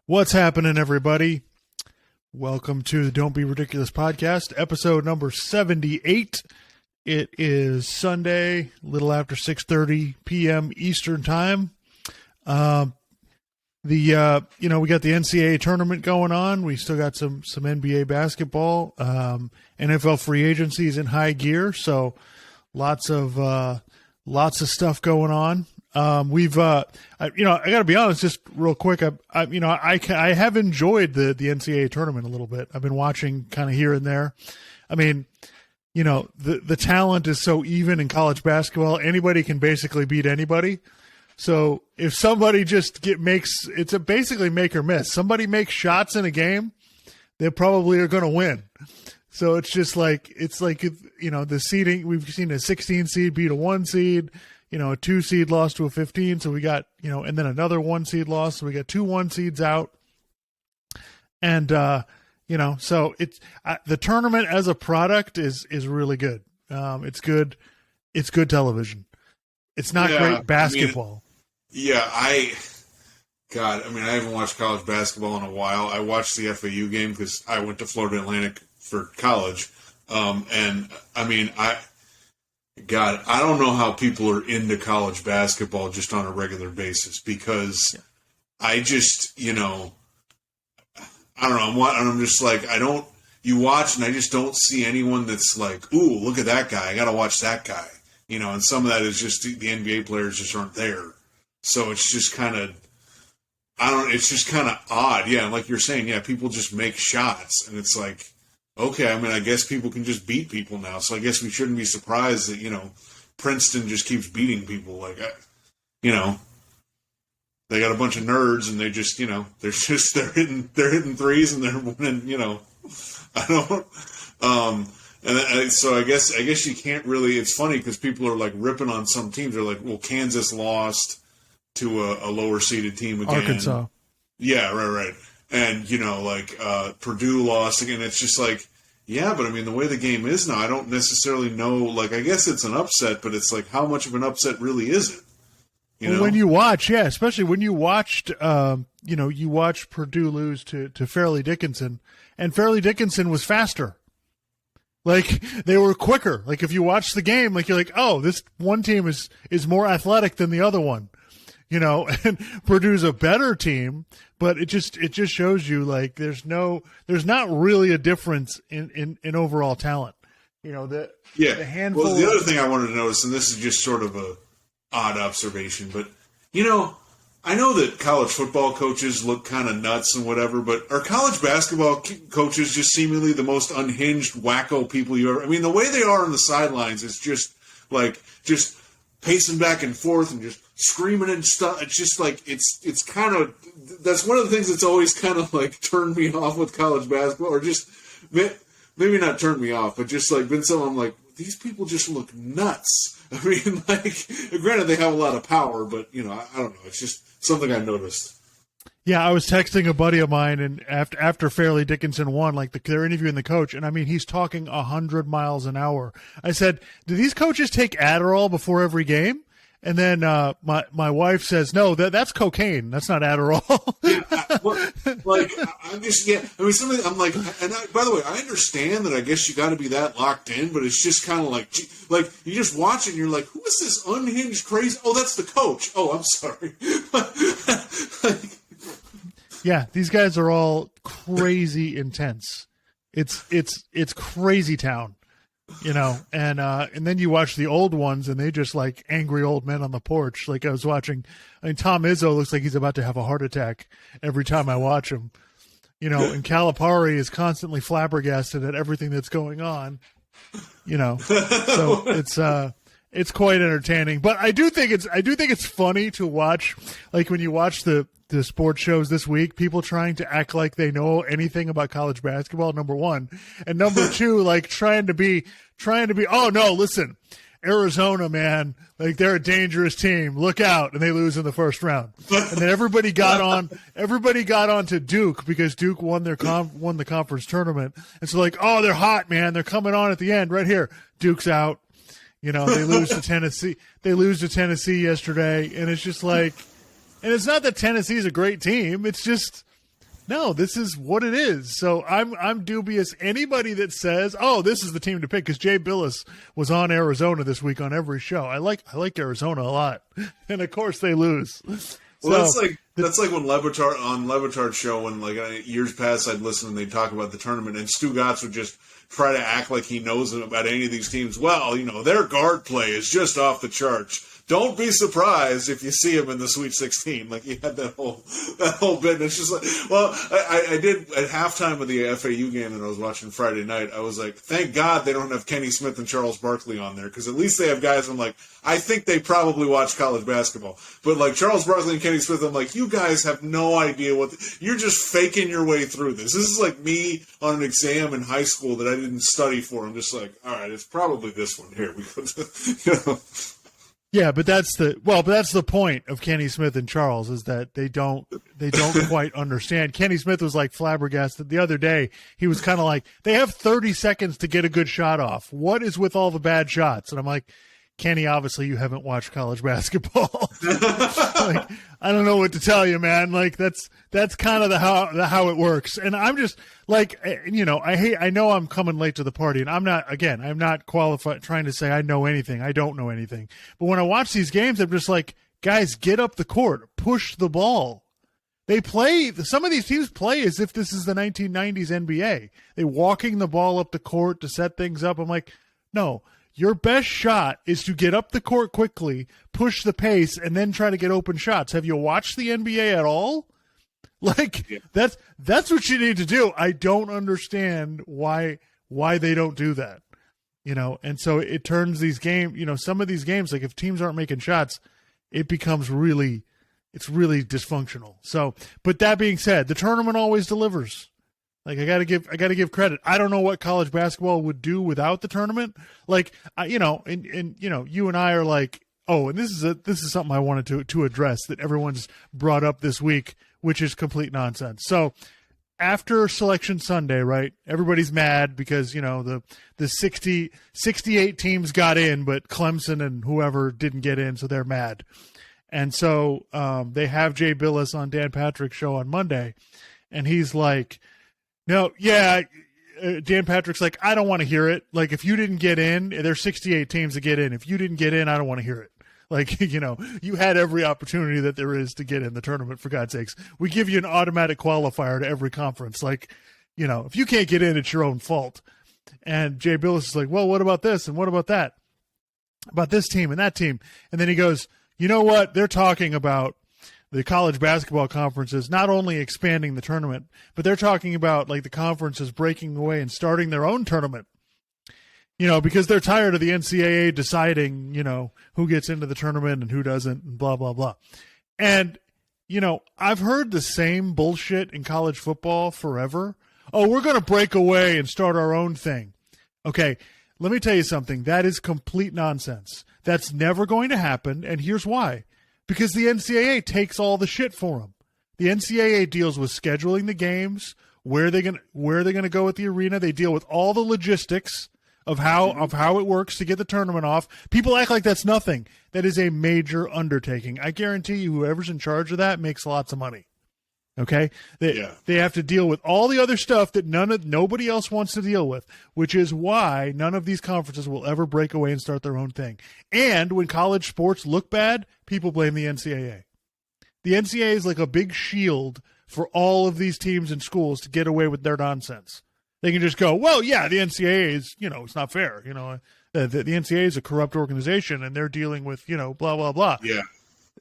What's happening, everybody? Welcome to the Don't Be Ridiculous podcast, episode number 78. It is Sunday, a little after 6:30 p.m. Eastern time. We got the NCAA tournament going on. We still got some NBA basketball. NFL free agency is in high gear, so lots of stuff going on. I got to be honest, just real quick. I have enjoyed the NCAA tournament a little bit. I've been watching kind of here and there. I mean, the talent is so even in college basketball. Anybody can basically beat anybody. So if somebody just it's a basically make or miss. Somebody makes shots in a game, they probably are going to win. So it's just the seeding. We've seen a 16 seed beat a 1 seed. A 2 seed lost to a 15, so we got, and then another 1 seed loss, so we got 2 1 seeds out. And, so it's the tournament as a product is really good. It's good. It's good television. It's not great basketball. I haven't watched college basketball in a while. I watched the FAU game because I went to Florida Atlantic for college. I don't know how people are into college basketball just on a regular basis because I just, I don't know. I'm just like, you watch and I just don't see anyone that's like, ooh, look at that guy. I got to watch that guy. And some of that is just the NBA players just aren't there. So it's just kind of, it's just kind of odd. Yeah. Like you're saying, people just make shots and it's like, okay, I guess people can just beat people now, so I guess we shouldn't be surprised that, Princeton just keeps beating people. They got a bunch of nerds and they just, they're hitting threes and they're winning, so I guess you can't really, it's funny because people are like ripping on some teams. They're like, well, Kansas lost to a lower seeded team again. Arkansas. Yeah, right. And, Purdue lost again. It's just like, yeah, but the way the game is now, I don't necessarily know. I guess it's an upset, but it's like, how much of an upset really is it? When you watch, especially when you watched, you watched Purdue lose to Fairleigh Dickinson, and Fairleigh Dickinson was faster. They were quicker. If you watch the game, you're like, oh, this one team is more athletic than the other one. And Purdue's a better team, but it just shows you there's not really a difference in overall talent. The handful. Well, the other thing I wanted to notice, and this is just sort of a odd observation, but I know that college football coaches look kind of nuts and whatever, but are college basketball coaches just seemingly the most unhinged, wacko people you ever? The way they are on the sidelines is just pacing back and forth and just screaming and stuff. It's just it's kind of, that's one of the things that's always kind of turned me off with college basketball, or just maybe not turned me off, but just been something I'm like, these people just look nuts. Granted they have a lot of power, but I don't know. It's just something I noticed. Yeah, I was texting a buddy of mine, and after Fairleigh Dickinson won, they're interviewing the coach, and he's talking 100 miles an hour. I said, do these coaches take Adderall before every game? And then my wife says, no, that's cocaine. That's not Adderall. I'm just, something I'm like, and by the way, I understand that I guess you got to be that locked in, but it's just kind of you just watch it and you're like, who is this unhinged crazy? Oh, that's the coach. Oh, I'm sorry. Yeah, these guys are all crazy intense. It's crazy town. And then you watch the old ones and they just angry old men on the porch. I was watching, Tom Izzo looks like he's about to have a heart attack every time I watch him, and Calipari is constantly flabbergasted at everything that's going on, so it's quite entertaining, but I do think it's funny to watch, when you watch the sports shows this week, people trying to act like they know anything about college basketball, number one. And number two, trying to be, oh no, listen, Arizona, man, they're a dangerous team. Look out. And they lose in the first round. And then everybody got on to Duke because Duke won the conference tournament. And so oh, they're hot, man. They're coming on at the end right here. Duke's out. They lose to Tennessee. They lose to Tennessee yesterday. And it's just and it's not that Tennessee's a great team. It's just No, this is what it is. So I'm dubious. Anybody that says, "Oh, this is the team to pick," because Jay Billis was on Arizona this week on every show. I like Arizona a lot, and of course they lose. Well, so, that's like when Levitard on Levitard's show, when like years past I'd listen and they'd talk about the tournament, and Stu Gatz would just try to act like he knows about any of these teams. Well, their guard play is just off the charts. Don't be surprised if you see him in the Sweet 16. Like, he had that whole bit. And it's just like, well, I did at halftime of the FAU game that I was watching Friday night. I was like, thank God they don't have Kenny Smith and Charles Barkley on there, because at least they have guys. I'm like, I think they probably watch college basketball. But like Charles Barkley and Kenny Smith, I'm like, you guys have no idea you're just faking your way through this. This is like me on an exam in high school that I didn't study for. I'm just like, all right, it's probably this one here. Because, Yeah, but that's the point of Kenny Smith and Charles, is that they don't quite understand. Kenny Smith was like flabbergasted the other day. He was kind of like, they have 30 seconds to get a good shot off. What is with all the bad shots? And I'm like, Kenny, obviously you haven't watched college basketball. Like, I don't know what to tell you, man. Like, that's kind of the how it works. And I'm just like, I know I'm coming late to the party, and I'm not qualified trying to say I know anything. I don't know anything. But when I watch these games, I'm just like, guys, get up the court, push the ball. Some of these teams play as if this is the 1990s NBA. They walking the ball up the court to set things up. I'm like, no. Your best shot is to get up the court quickly, push the pace, and then try to get open shots. Have you watched the NBA at all? Like, yeah. That's what you need to do. I don't understand why they don't do that. And so it turns these games, some of these games, like if teams aren't making shots, it becomes really dysfunctional. So, but that being said, the tournament always delivers. Like, I gotta give credit. I don't know what college basketball would do without the tournament. Like, you and I are like, oh, and this is something I wanted to address that everyone's brought up this week, which is complete nonsense. So, after Selection Sunday, right? Everybody's mad because the 68 teams got in, but Clemson and whoever didn't get in, so they're mad. And so they have Jay Billis on Dan Patrick's show on Monday, and he's like, no, yeah, Dan Patrick's like, I don't want to hear it. Like, if you didn't get in, there's 68 teams to get in. If you didn't get in, I don't want to hear it. Like, you had every opportunity that there is to get in the tournament, for God's sakes. We give you an automatic qualifier to every conference. Like, if you can't get in, it's your own fault. And Jay Billis is like, well, what about this? And what about that? About this team and that team. And then he goes, you know what? They're talking about the college basketball conferences not only expanding the tournament, but they're talking about like the conferences breaking away and starting their own tournament. Because they're tired of the NCAA deciding, who gets into the tournament and who doesn't, and blah, blah, blah. And, I've heard the same bullshit in college football forever. Oh, we're going to break away and start our own thing. Okay, let me tell you something. That is complete nonsense. That's never going to happen, and here's why. Because the NCAA takes all the shit for them. The NCAA deals with scheduling the games, where they're going to go with the arena. They deal with all the logistics of how it works to get the tournament off. People act like that's nothing. That is a major undertaking. I guarantee you, whoever's in charge of that makes lots of money. Okay, they have to deal with all the other stuff that nobody else wants to deal with, which is why none of these conferences will ever break away and start their own thing. And when college sports look bad, people blame the NCAA. The NCAA is like a big shield for all of these teams and schools to get away with their nonsense. They can just go, well, yeah, the NCAA is, it's not fair. The NCAA is a corrupt organization, and they're dealing with, blah, blah, blah. Yeah.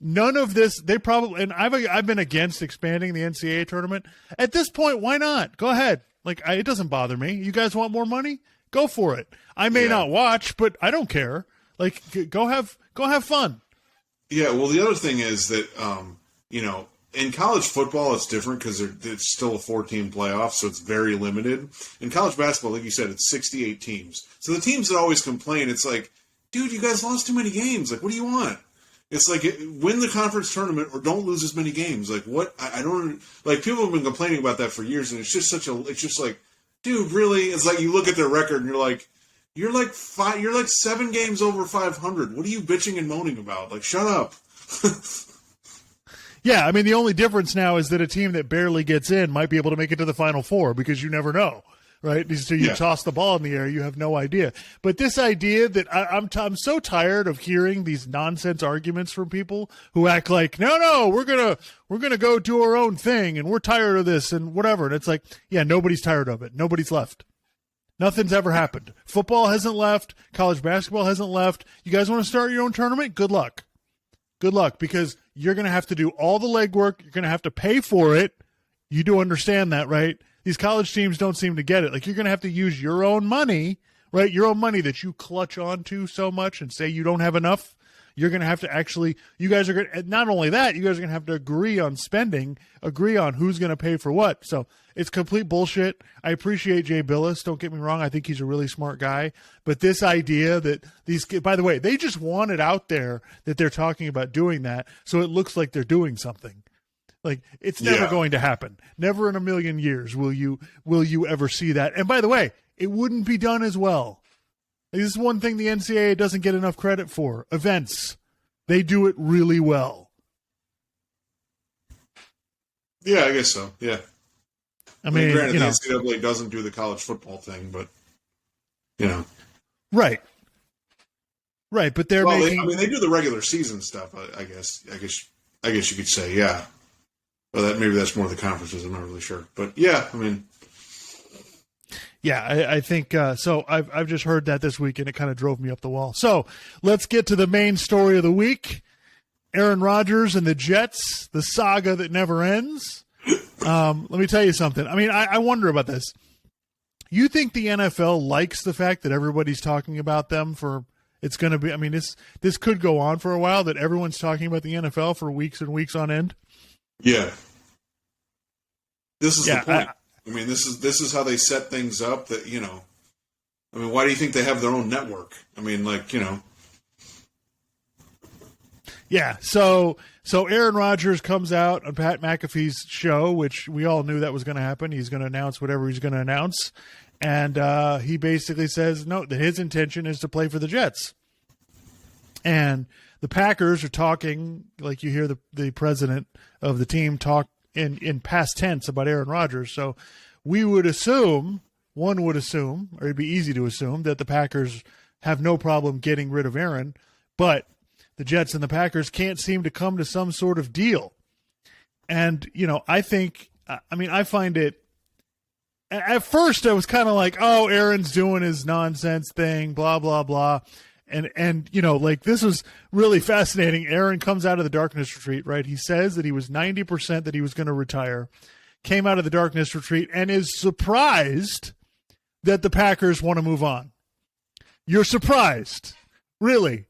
None of this, they probably, and I've been against expanding the NCAA tournament. At this point, why not? Go ahead. Like, it doesn't bother me. You guys want more money? Go for it. I may not watch, but I don't care. Like, go have fun. Yeah, well, the other thing is that, in college football, it's different because it's still a 4-team playoff, so it's very limited. In college basketball, like you said, it's 68 teams. So the teams that always complain, it's like, dude, you guys lost too many games. Like, what do you want? It's like, win the conference tournament or don't lose as many games. Like, what? I don't, like, people have been complaining about that for years, and it's just like, dude, really? It's like, you look at their record and you're like 7 games over 500. What are you bitching and moaning about? Like, shut up. Yeah, I mean, the only difference now is that a team that barely gets in might be able to make it to the Final Four because you never know, right? So you toss the ball in the air, you have no idea. But this idea that I'm so tired of hearing these nonsense arguments from people who act like, no, we're gonna go do our own thing, and we're tired of this and whatever. And it's like, yeah, nobody's tired of it. Nobody's left. Nothing's ever happened. Football hasn't left. College basketball hasn't left. You guys want to start your own tournament? Good luck. Good luck, because you're going to have to do all the legwork. You're going to have to pay for it. You do understand that, right? These college teams don't seem to get it. Like, you're going to have to use your own money, right? Your own money that you clutch onto so much and say you don't have enough. You're going to have to actually, you guys are going to, not only that, you guys are going to have to agree on spending, agree on who's going to pay for what. So it's complete bullshit. I appreciate Jay Billis. Don't get me wrong. I think he's a really smart guy. But this idea that these, by the way, they just want it out there that they're talking about doing that, so it looks like they're doing something. Like, it's never going to happen. Never in a million years will you ever see that. And by the way, it wouldn't be done as well. This is one thing the NCAA doesn't get enough credit for. Events. They do it really well. Yeah, I guess so. Yeah. I mean, granted, the NCAA doesn't do the college football thing, but, Right. Right, but they're making... they do the regular season stuff, I guess you could say, yeah. Well, maybe that's more the conferences. I'm not really sure. But, yeah, I mean... Yeah, I think so. I've just heard that this week, and it kind of drove me up the wall. So let's get to the main story of the week: Aaron Rodgers and the Jets, the saga that never ends. Let me tell you something. I mean, I wonder about this. You think the NFL likes the fact that everybody's talking about them for? It's going to be. I mean, this could go on for a while. That everyone's talking about the NFL for weeks and weeks on end. Yeah, this is the point. I mean, this is how they set things up. That I mean, why do you think they have their own network? I mean, Yeah. So Aaron Rodgers comes out on Pat McAfee's show, which we all knew that was going to happen. He's going to announce whatever he's going to announce, and he basically says that his intention is to play for the Jets. And the Packers are talking, like you hear the president of the team talk in past tense about Aaron Rodgers. So one would assume, or it'd be easy to assume, that the Packers have no problem getting rid of Aaron, but the Jets and the Packers can't seem to come to some sort of deal. And, I find it, at first I was kind of like, oh, Aaron's doing his nonsense thing, blah, blah, blah. And this was really fascinating. Aaron comes out of the darkness retreat, right? He says that he was 90% that he was going to retire, came out of the darkness retreat, and is surprised that the Packers want to move on. You're surprised. Really?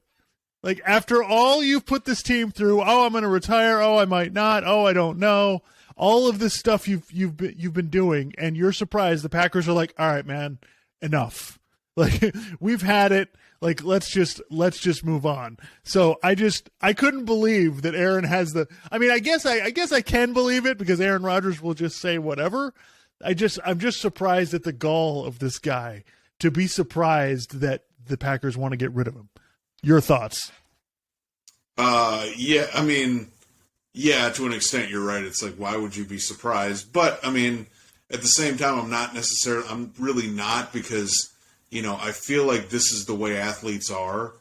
Like, after all you've put this team through, oh, I'm going to retire, oh, I might not, oh, I don't know, all of this stuff you've been doing, and you're surprised the Packers are like, all right, man, enough. Like, we've had it. Like, let's just move on. So I couldn't believe that Aaron has I guess I can believe it, because Aaron Rodgers will just say whatever. I'm just surprised at the gall of this guy to be surprised that the Packers want to get rid of him. Your thoughts? Yeah, I mean, yeah, to an extent you're right. It's like, why would you be surprised? But I mean, at the same time, I'm really not, because I feel like this is the way athletes are.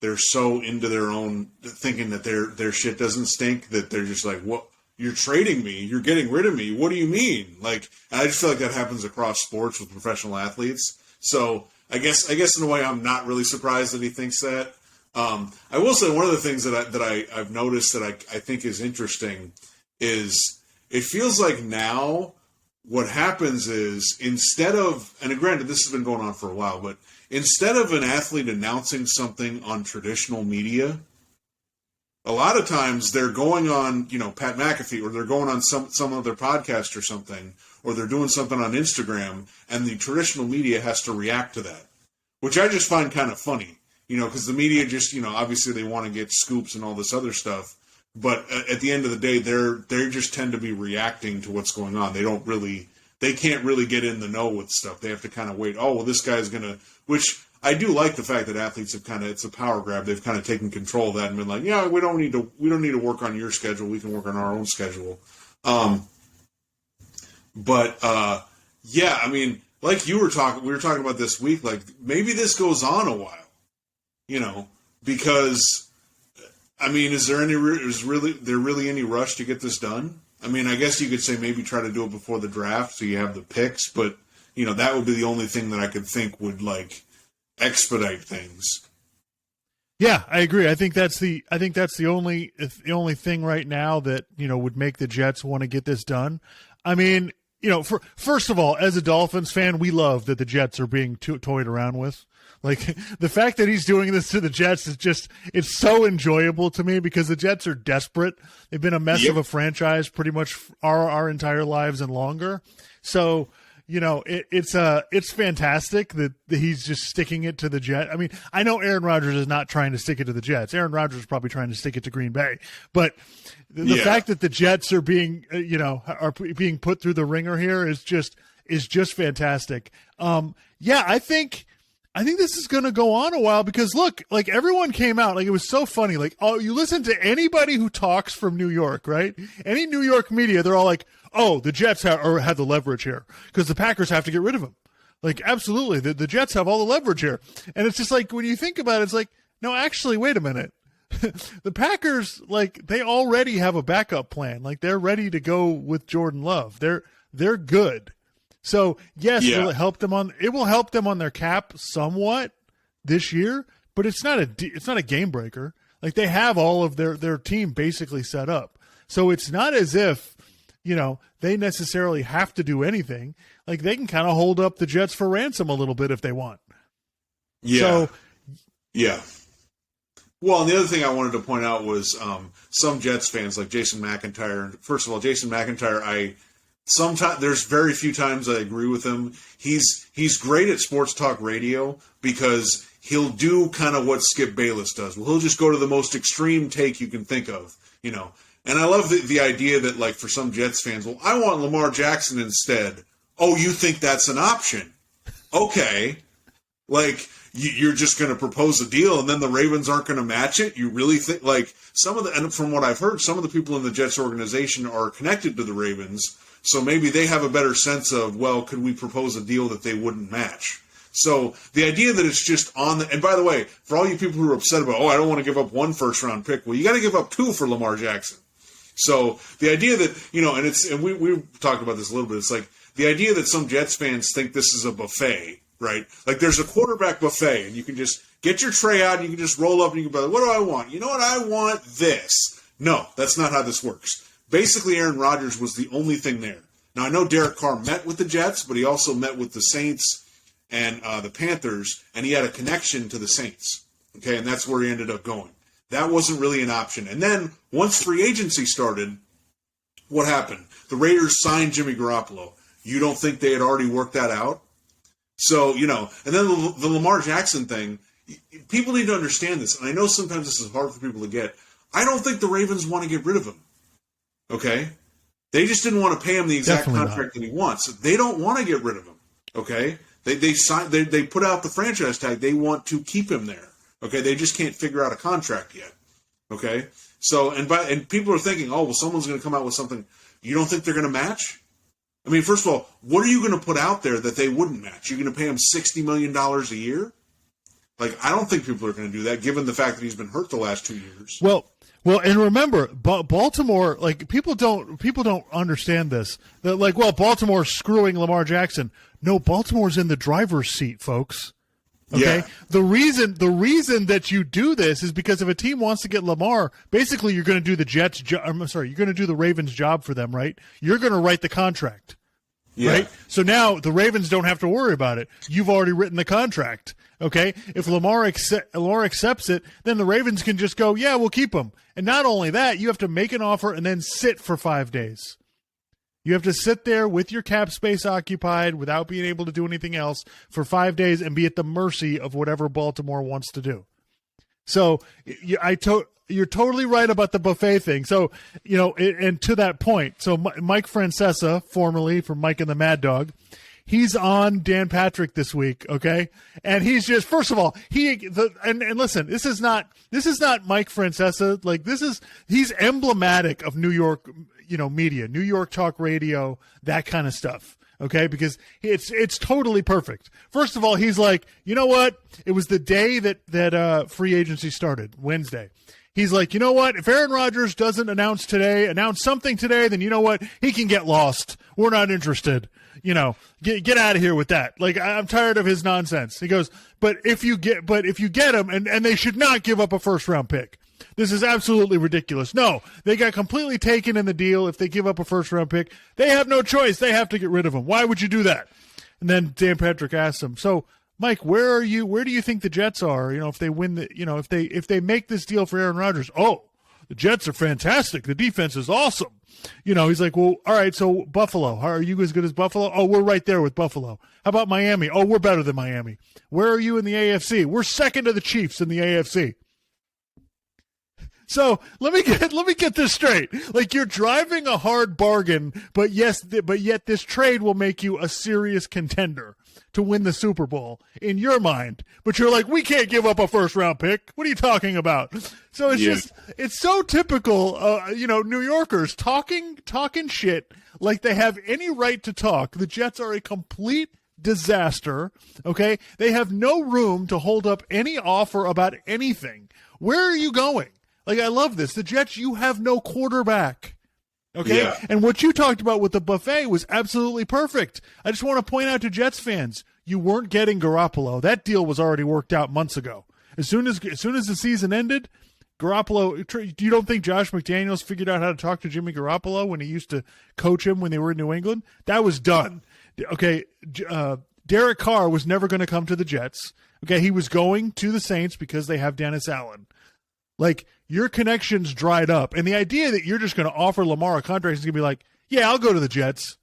They're so into their own, thinking that their shit doesn't stink, that they're just like, what? You're trading me. You're getting rid of me. What do you mean? Like, and I just feel like that happens across sports with professional athletes. So I guess in a way, I'm not really surprised that he thinks that. I will say one of the things that I've noticed that I think is interesting is it feels like now what happens is, instead of, and granted this has been going on for a while, but instead of an athlete announcing something on traditional media, a lot of times they're going on, Pat McAfee, or they're going on some other podcast or something, or they're doing something on Instagram, and the traditional media has to react to that, which I just find kind of funny, because the media just, obviously they want to get scoops and all this other stuff. But at the end of the day, they just tend to be reacting to what's going on. They can't really get in the know with stuff. They have to kind of wait. Oh, well, this guy's going to, which I do like the fact that athletes have it's a power grab. They've kind of taken control of that and been like, yeah, we don't need to work on your schedule. We can work on our own schedule. Yeah, I mean, like we were talking about this week, like maybe this goes on a while, because I mean, is there really any rush to get this done? I mean, I guess you could say maybe try to do it before the draft so you have the picks, but that would be the only thing that I could think would like expedite things. Yeah, I agree. I think that's the only thing right now that would make the Jets want to get this done. I mean, first of all, as a Dolphins fan, we love that the Jets are being toyed around with. Like, the fact that he's doing this to the Jets it's so enjoyable to me because the Jets are desperate. They've been a mess of a franchise pretty much our entire lives and longer. So, it's fantastic that he's just sticking it to the Jets. I mean, I know Aaron Rodgers is not trying to stick it to the Jets. Aaron Rodgers is probably trying to stick it to Green Bay. But the fact that the Jets are being, are being put through the ringer here is just fantastic. I think this is going to go on a while because look, like everyone came out, like it was so funny. Like, oh, you listen to anybody who talks from New York, right? Any New York media, they're all like, oh, the Jets have the leverage here because the Packers have to get rid of him. Like, absolutely. The Jets have all the leverage here. And it's just like, when you think about it, it's like, no, actually, wait a minute. The Packers, like, they already have a backup plan. Like, they're ready to go with Jordan Love. They're good. So yes, will it help them on their cap somewhat this year, but it's not a game breaker. Like, they have all of their team basically set up. So it's not as if, they necessarily have to do anything. Like, they can kind of hold up the Jets for ransom a little bit if they want. Yeah. So, yeah. Well, and the other thing I wanted to point out was some Jets fans like Jason McIntyre. First of all, Jason McIntyre, there's very few times I agree with him. He's great at sports talk radio because he'll do kind of what Skip Bayless does. Well, he'll just go to the most extreme take you can think of, And I love the idea that, like, for some Jets fans, well, I want Lamar Jackson instead. Oh, you think that's an option? Okay. Like, you're just going to propose a deal and then the Ravens aren't going to match it? You really think, like, and from what I've heard, some of the people in the Jets organization are connected to the Ravens. So maybe they have a better sense of, well, could we propose a deal that they wouldn't match? So the idea that it's just and by the way, for all you people who are upset about, I don't want to give up one first-round pick, well, you got to give up 2 for Lamar Jackson. So the idea that, and we talked about this a little bit, it's like the idea that some Jets fans think this is a buffet, right? Like, there's a quarterback buffet, and you can just get your tray out, and you can just roll up, and you can be like, what do I want? You know what? I want this. No, that's not how this works. Basically, Aaron Rodgers was the only thing there. Now, I know Derek Carr met with the Jets, but he also met with the Saints and the Panthers, and he had a connection to the Saints. Okay, and that's where he ended up going. That wasn't really an option. And then, once free agency started, what happened? The Raiders signed Jimmy Garoppolo. You don't think they had already worked that out? So, and then the Lamar Jackson thing, people need to understand this, and I know sometimes this is hard for people to get. I don't think the Ravens want to get rid of him. Okay? They just didn't want to pay him the exact contract that he wants. They don't want to get rid of him. Okay? They put out the franchise tag. They want to keep him there. Okay? They just can't figure out a contract yet. Okay? So, and people are thinking, oh, well, someone's going to come out with something. You don't think they're going to match? I mean, first of all, what are you going to put out there that they wouldn't match? You're going to pay him $60 million a year? Like, I don't think people are going to do that, given the fact that he's been hurt the last 2 years. Well, and remember, Baltimore, like, people don't understand this. That, like, well, Baltimore's screwing Lamar Jackson. No, Baltimore's in the driver's seat, folks. Okay? Yeah. The reason that you do this is because if a team wants to get Lamar, basically you're going to do you're going to do the Ravens' job for them, right? You're going to write the contract. Yeah. Right? So now the Ravens don't have to worry about it. You've already written the contract. Okay? If Lamar accepts it, then the Ravens can just go, yeah, we'll keep him. And not only that, you have to make an offer and then sit for 5 days. You have to sit there with your cap space occupied without being able to do anything else for 5 days and be at the mercy of whatever Baltimore wants to do. So you're totally right about the buffet thing. So, and to that point, so Mike Francesa, formerly from Mike and the Mad Dog, he's on Dan Patrick this week, okay? And he's just, first of all, and listen, this is not Mike Francesa. Like, he's emblematic of New York, media, New York talk radio, that kind of stuff. Okay, because it's totally perfect. First of all, he's like, you know what? It was the day that free agency started, Wednesday. He's like, you know what? If Aaron Rodgers doesn't announce something today, then you know what? He can get lost. We're not interested. Get out of here with that. Like, I'm tired of his nonsense. He goes, but if you get him, and they should not give up a first round pick. This is absolutely ridiculous. No, they got completely taken in the deal. If they give up a first-round pick, they have no choice. They have to get rid of him. Why would you do that? And then Dan Patrick asks him, so, Mike, where are you? Where do you think the Jets are? If they win if they make this deal for Aaron Rodgers, the Jets are fantastic. The defense is awesome. He's like, well, all right, so Buffalo, are you as good as Buffalo? Oh, we're right there with Buffalo. How about Miami? Oh, we're better than Miami. Where are you in the AFC? We're second to the Chiefs in the AFC. So let me get this straight. Like, you're driving a hard bargain, but yet this trade will make you a serious contender to win the Super Bowl in your mind. But you're like, we can't give up a first round pick. What are you talking about? So it's so typical. New Yorkers talking shit like they have any right to talk. The Jets are a complete disaster. Okay, they have no room to hold up any offer about anything. Where are you going? Like, I love this. The Jets, you have no quarterback. Okay? Yeah. And what you talked about with the buffet was absolutely perfect. I just want to point out to Jets fans, you weren't getting Garoppolo. That deal was already worked out months ago. As soon as the season ended, Garoppolo, you don't think Josh McDaniels figured out how to talk to Jimmy Garoppolo when he used to coach him when they were in New England? That was done. Okay, Derek Carr was never going to come to the Jets. Okay, he was going to the Saints because they have Dennis Allen. Like, your connections dried up. And the idea that you're just going to offer Lamar a contract is going to be like, yeah, I'll go to the Jets.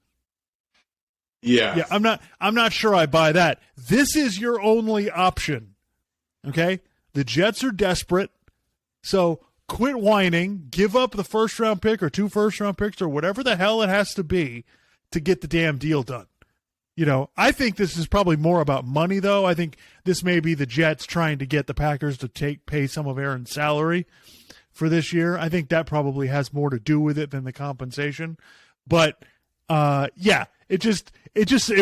Yeah. Yeah, I'm not sure I buy that. This is your only option. Okay? The Jets are desperate. So quit whining. Give up the first-round pick or 2 first-round picks or whatever the hell it has to be to get the damn deal done. I think this is probably more about money, though. I think this may be the Jets trying to get the Packers to pay some of Aaron's salary for this year. I think that probably has more to do with it than the compensation. But it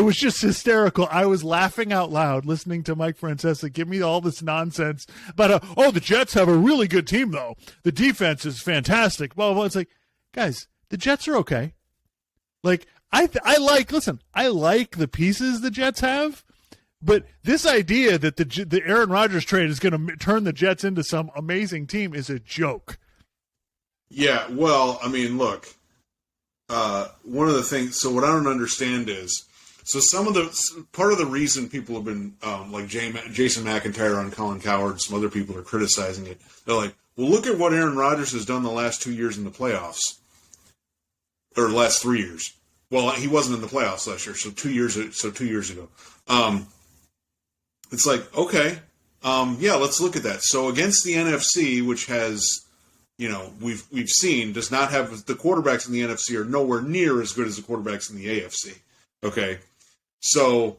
was just hysterical. I was laughing out loud listening to Mike Francesa give me all this nonsense about the Jets have a really good team, though. The defense is fantastic. Blah, blah, blah. It's like, guys, the Jets are okay. Like, I like the pieces the Jets have, but this idea that the Aaron Rodgers trade is going to turn the Jets into some amazing team is a joke. Yeah, well, I mean, look, one of the things. So what I don't understand is, part of the reason people have been like Jason McIntyre on Colin Cowherd, some other people are criticizing it. They're like, well, look at what Aaron Rodgers has done the last 2 years in the playoffs, or the last 3 years. Well, he wasn't in the playoffs last year, so 2 years ago. It's like, okay, let's look at that. So against the NFC, which has, we've seen, does not have the quarterbacks in the NFC are nowhere near as good as the quarterbacks in the AFC. Okay, so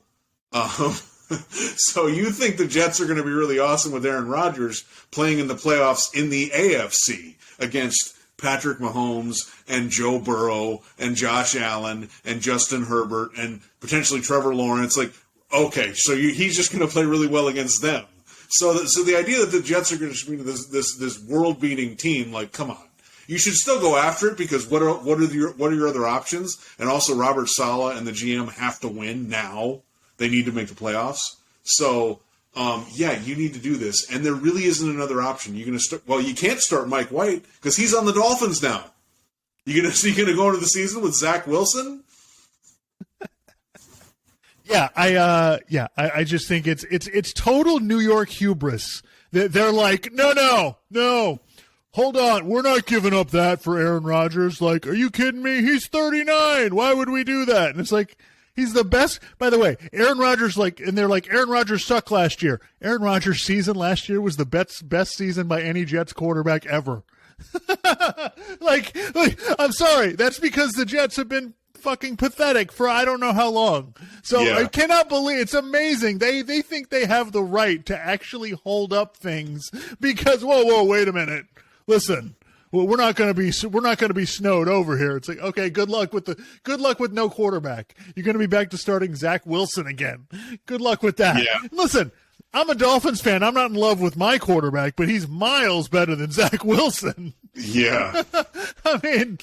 so you think the Jets are going to be really awesome with Aaron Rodgers playing in the playoffs in the AFC against Patrick Mahomes and Joe Burrow and Josh Allen and Justin Herbert and potentially Trevor Lawrence. Like, okay, so he's just going to play really well against them. So the idea that the Jets are going to be this world-beating team, like, come on. You should still go after it because what are your other options? And also Robert Saleh and the GM have to win now. They need to make the playoffs. So you need to do this, and there really isn't another option. You're going to start. Well, you can't start Mike White because he's on the Dolphins now. You're going to go into the season with Zach Wilson. I just think it's total New York hubris. They're like, no, hold on, we're not giving up that for Aaron Rodgers. Like, are you kidding me? He's 39. Why would we do that? And it's like, he's the best. By the way, Aaron Rodgers, and they're like, Aaron Rodgers sucked last year. Aaron Rodgers' season last year was the best season by any Jets quarterback ever. like, I'm sorry. That's because the Jets have been fucking pathetic for I don't know how long. So I cannot believe it's amazing. They think they have the right to actually hold up things because whoa, wait a minute. Listen. Well, we're not going to be snowed over here. It's like, okay, good luck with no quarterback. You're going to be back to starting Zach Wilson again. Good luck with that. Yeah. Listen, I'm a Dolphins fan. I'm not in love with my quarterback, but he's miles better than Zach Wilson. Yeah. I mean,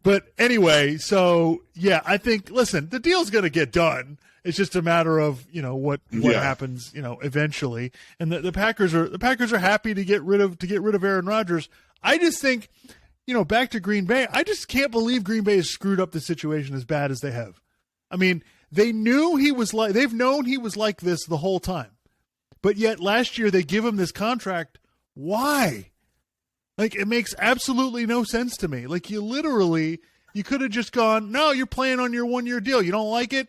but anyway, so yeah, I think, listen, the deal's going to get done. It's just a matter of, what happens, eventually. And the Packers are happy to get rid of Aaron Rodgers. I just think, back to Green Bay, I just can't believe Green Bay has screwed up the situation as bad as they have. I mean, they've known he was like this the whole time. But yet last year they give him this contract. Why? Like, it makes absolutely no sense to me. Like, you could have just gone, no, you're playing on your 1-year deal. You don't like it?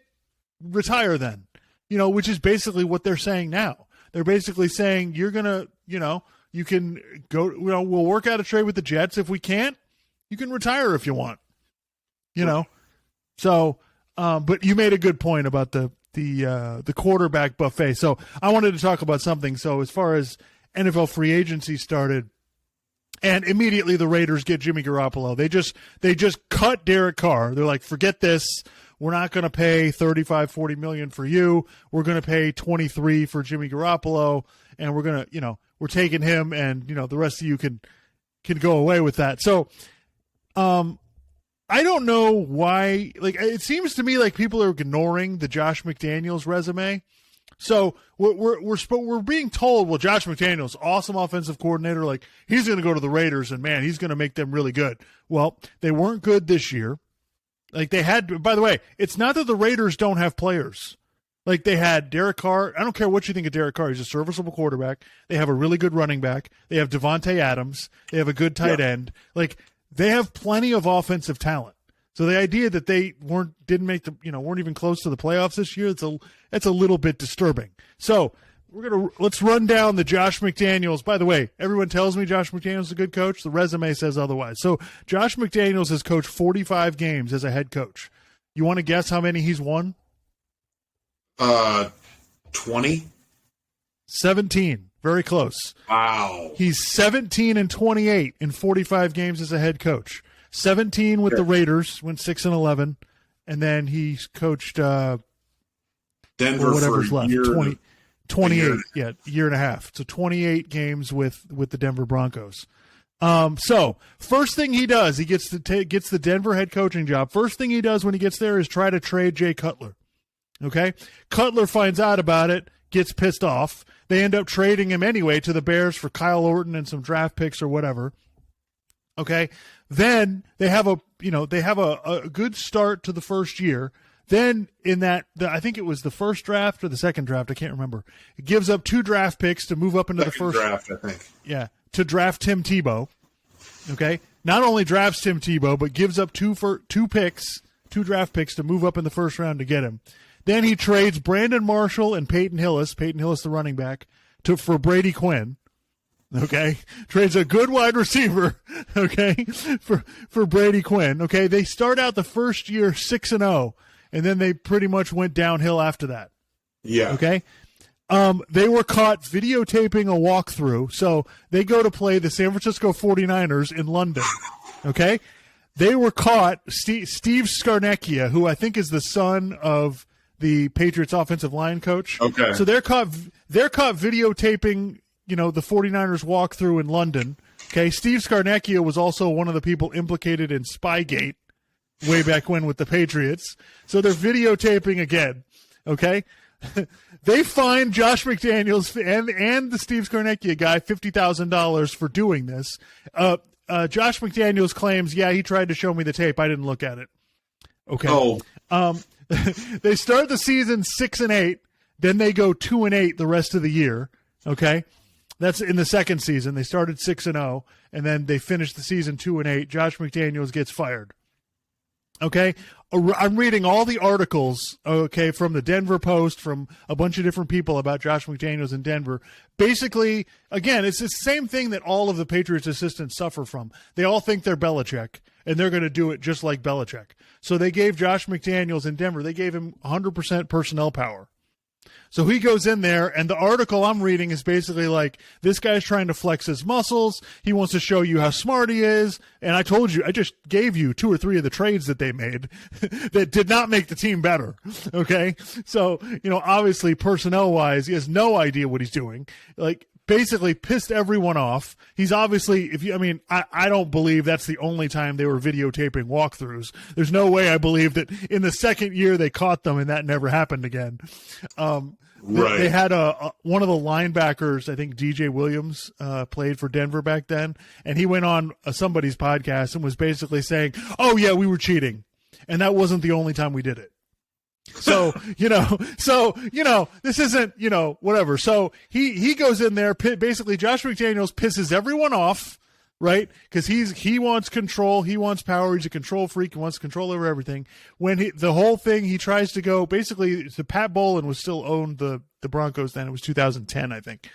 Retire then. Which is basically what they're saying now. They're basically saying you're going to, you can go, we'll work out a trade with the Jets. If we can't, you can retire if you want, So, but you made a good point about the quarterback buffet. So I wanted to talk about something. So as far as NFL free agency started, and immediately the Raiders get Jimmy Garoppolo. They just cut Derek Carr. They're like, forget this. We're not going to pay $35-40 million for you. We're going to pay 23 for Jimmy Garoppolo, and we're going to, we're taking him, and the rest of you can go away with that. So, I don't know why. Like, it seems to me like people are ignoring the Josh McDaniels resume. So we're being told, well, Josh McDaniels, awesome offensive coordinator, like he's going to go to the Raiders, and man, he's going to make them really good. Well, they weren't good this year. Like they had, by the way, it's not that the Raiders don't have players. Like they had Derek Carr. I don't care what you think of Derek Carr. He's a serviceable quarterback. They have a really good running back. They have Devontae Adams. They have a good tight end. Like they have plenty of offensive talent. So the idea that they weren't even close to the playoffs this year, it's a little bit disturbing. So let's run down the Josh McDaniels. By the way, everyone tells me Josh McDaniels is a good coach. The resume says otherwise. So Josh McDaniels has coached 45 games as a head coach. You want to guess how many he's won? 20? 17. Very close. Wow. He's 17-28 in 45 games as a head coach. 17 with the Raiders, went 6-11, and then he's coached Denver whatever's for a left. year, 28, year and a half. So 28 games with the Denver Broncos. So first thing he does, he gets the Denver head coaching job. First thing he does when he gets there is try to trade Jay Cutler. Okay, Cutler finds out about it, gets pissed off. They end up trading him anyway to the Bears for Kyle Orton and some draft picks or whatever. Okay, then they have a good start to the first year. Then I think it was the first draft or the second draft, I can't remember. It gives up 2 draft picks to move up into the first draft, I think. Yeah, to draft Tim Tebow. Okay, not only drafts Tim Tebow, but gives up 2 draft picks to move up in the first round to get him. Then he trades Brandon Marshall and Peyton Hillis, the running back, for Brady Quinn. Okay, trades a good wide receiver. Okay, for Brady Quinn. Okay, they start out the first year 6-0, and then they pretty much went downhill after that. Yeah. Okay. They were caught videotaping a walkthrough, so they go to play the San Francisco 49ers in London. Okay, they were caught. Steve Scarnecchia, who I think is the son of the Patriots offensive line coach. Okay, so they're caught videotaping. The 49ers walkthrough in London. Okay, Steve Scarnecchia was also one of the people implicated in Spygate way back when with the Patriots. So they're videotaping again. Okay, they fined Josh McDaniels and the Steve Scarnecchia guy $50,000 for doing this. Josh McDaniels claims, he tried to show me the tape. I didn't look at it. Okay. Oh. They start the season 6-8. Then they go 2-8 the rest of the year. Okay. That's in the second season. They started 6-0, and then they finished the season 2-8. Josh McDaniels gets fired. Okay, I'm reading all the articles, okay, from the Denver Post, from a bunch of different people about Josh McDaniels in Denver. Basically, again, it's the same thing that all of the Patriots assistants suffer from. They all think they're Belichick, and they're going to do it just like Belichick. So they gave Josh McDaniels in Denver, they gave him 100% personnel power. So he goes in there, and the article I'm reading is basically like, this guy's trying to flex his muscles. He wants to show you how smart he is. And I told you, I just gave you 2 or 3 of the trades that they made that did not make the team better. Okay. So, obviously personnel-wise, he has no idea what he's doing. Like, basically pissed everyone off. He's obviously, I don't believe that's the only time they were videotaping walkthroughs. There's no way I believe that in the second year they caught them and that never happened again. Right. They had one of the linebackers, I think DJ Williams, played for Denver back then, and he went on somebody's podcast and was basically saying, "Oh yeah, we were cheating, and that wasn't the only time we did it." So, this isn't, whatever. So he goes in there, basically Josh McDaniels pisses everyone off, right? Because he wants control, he wants power, he's a control freak, he wants control over everything. When the whole thing, he tries to go, basically, Pat Bowlen was still owned the Broncos then. It was 2010, I think.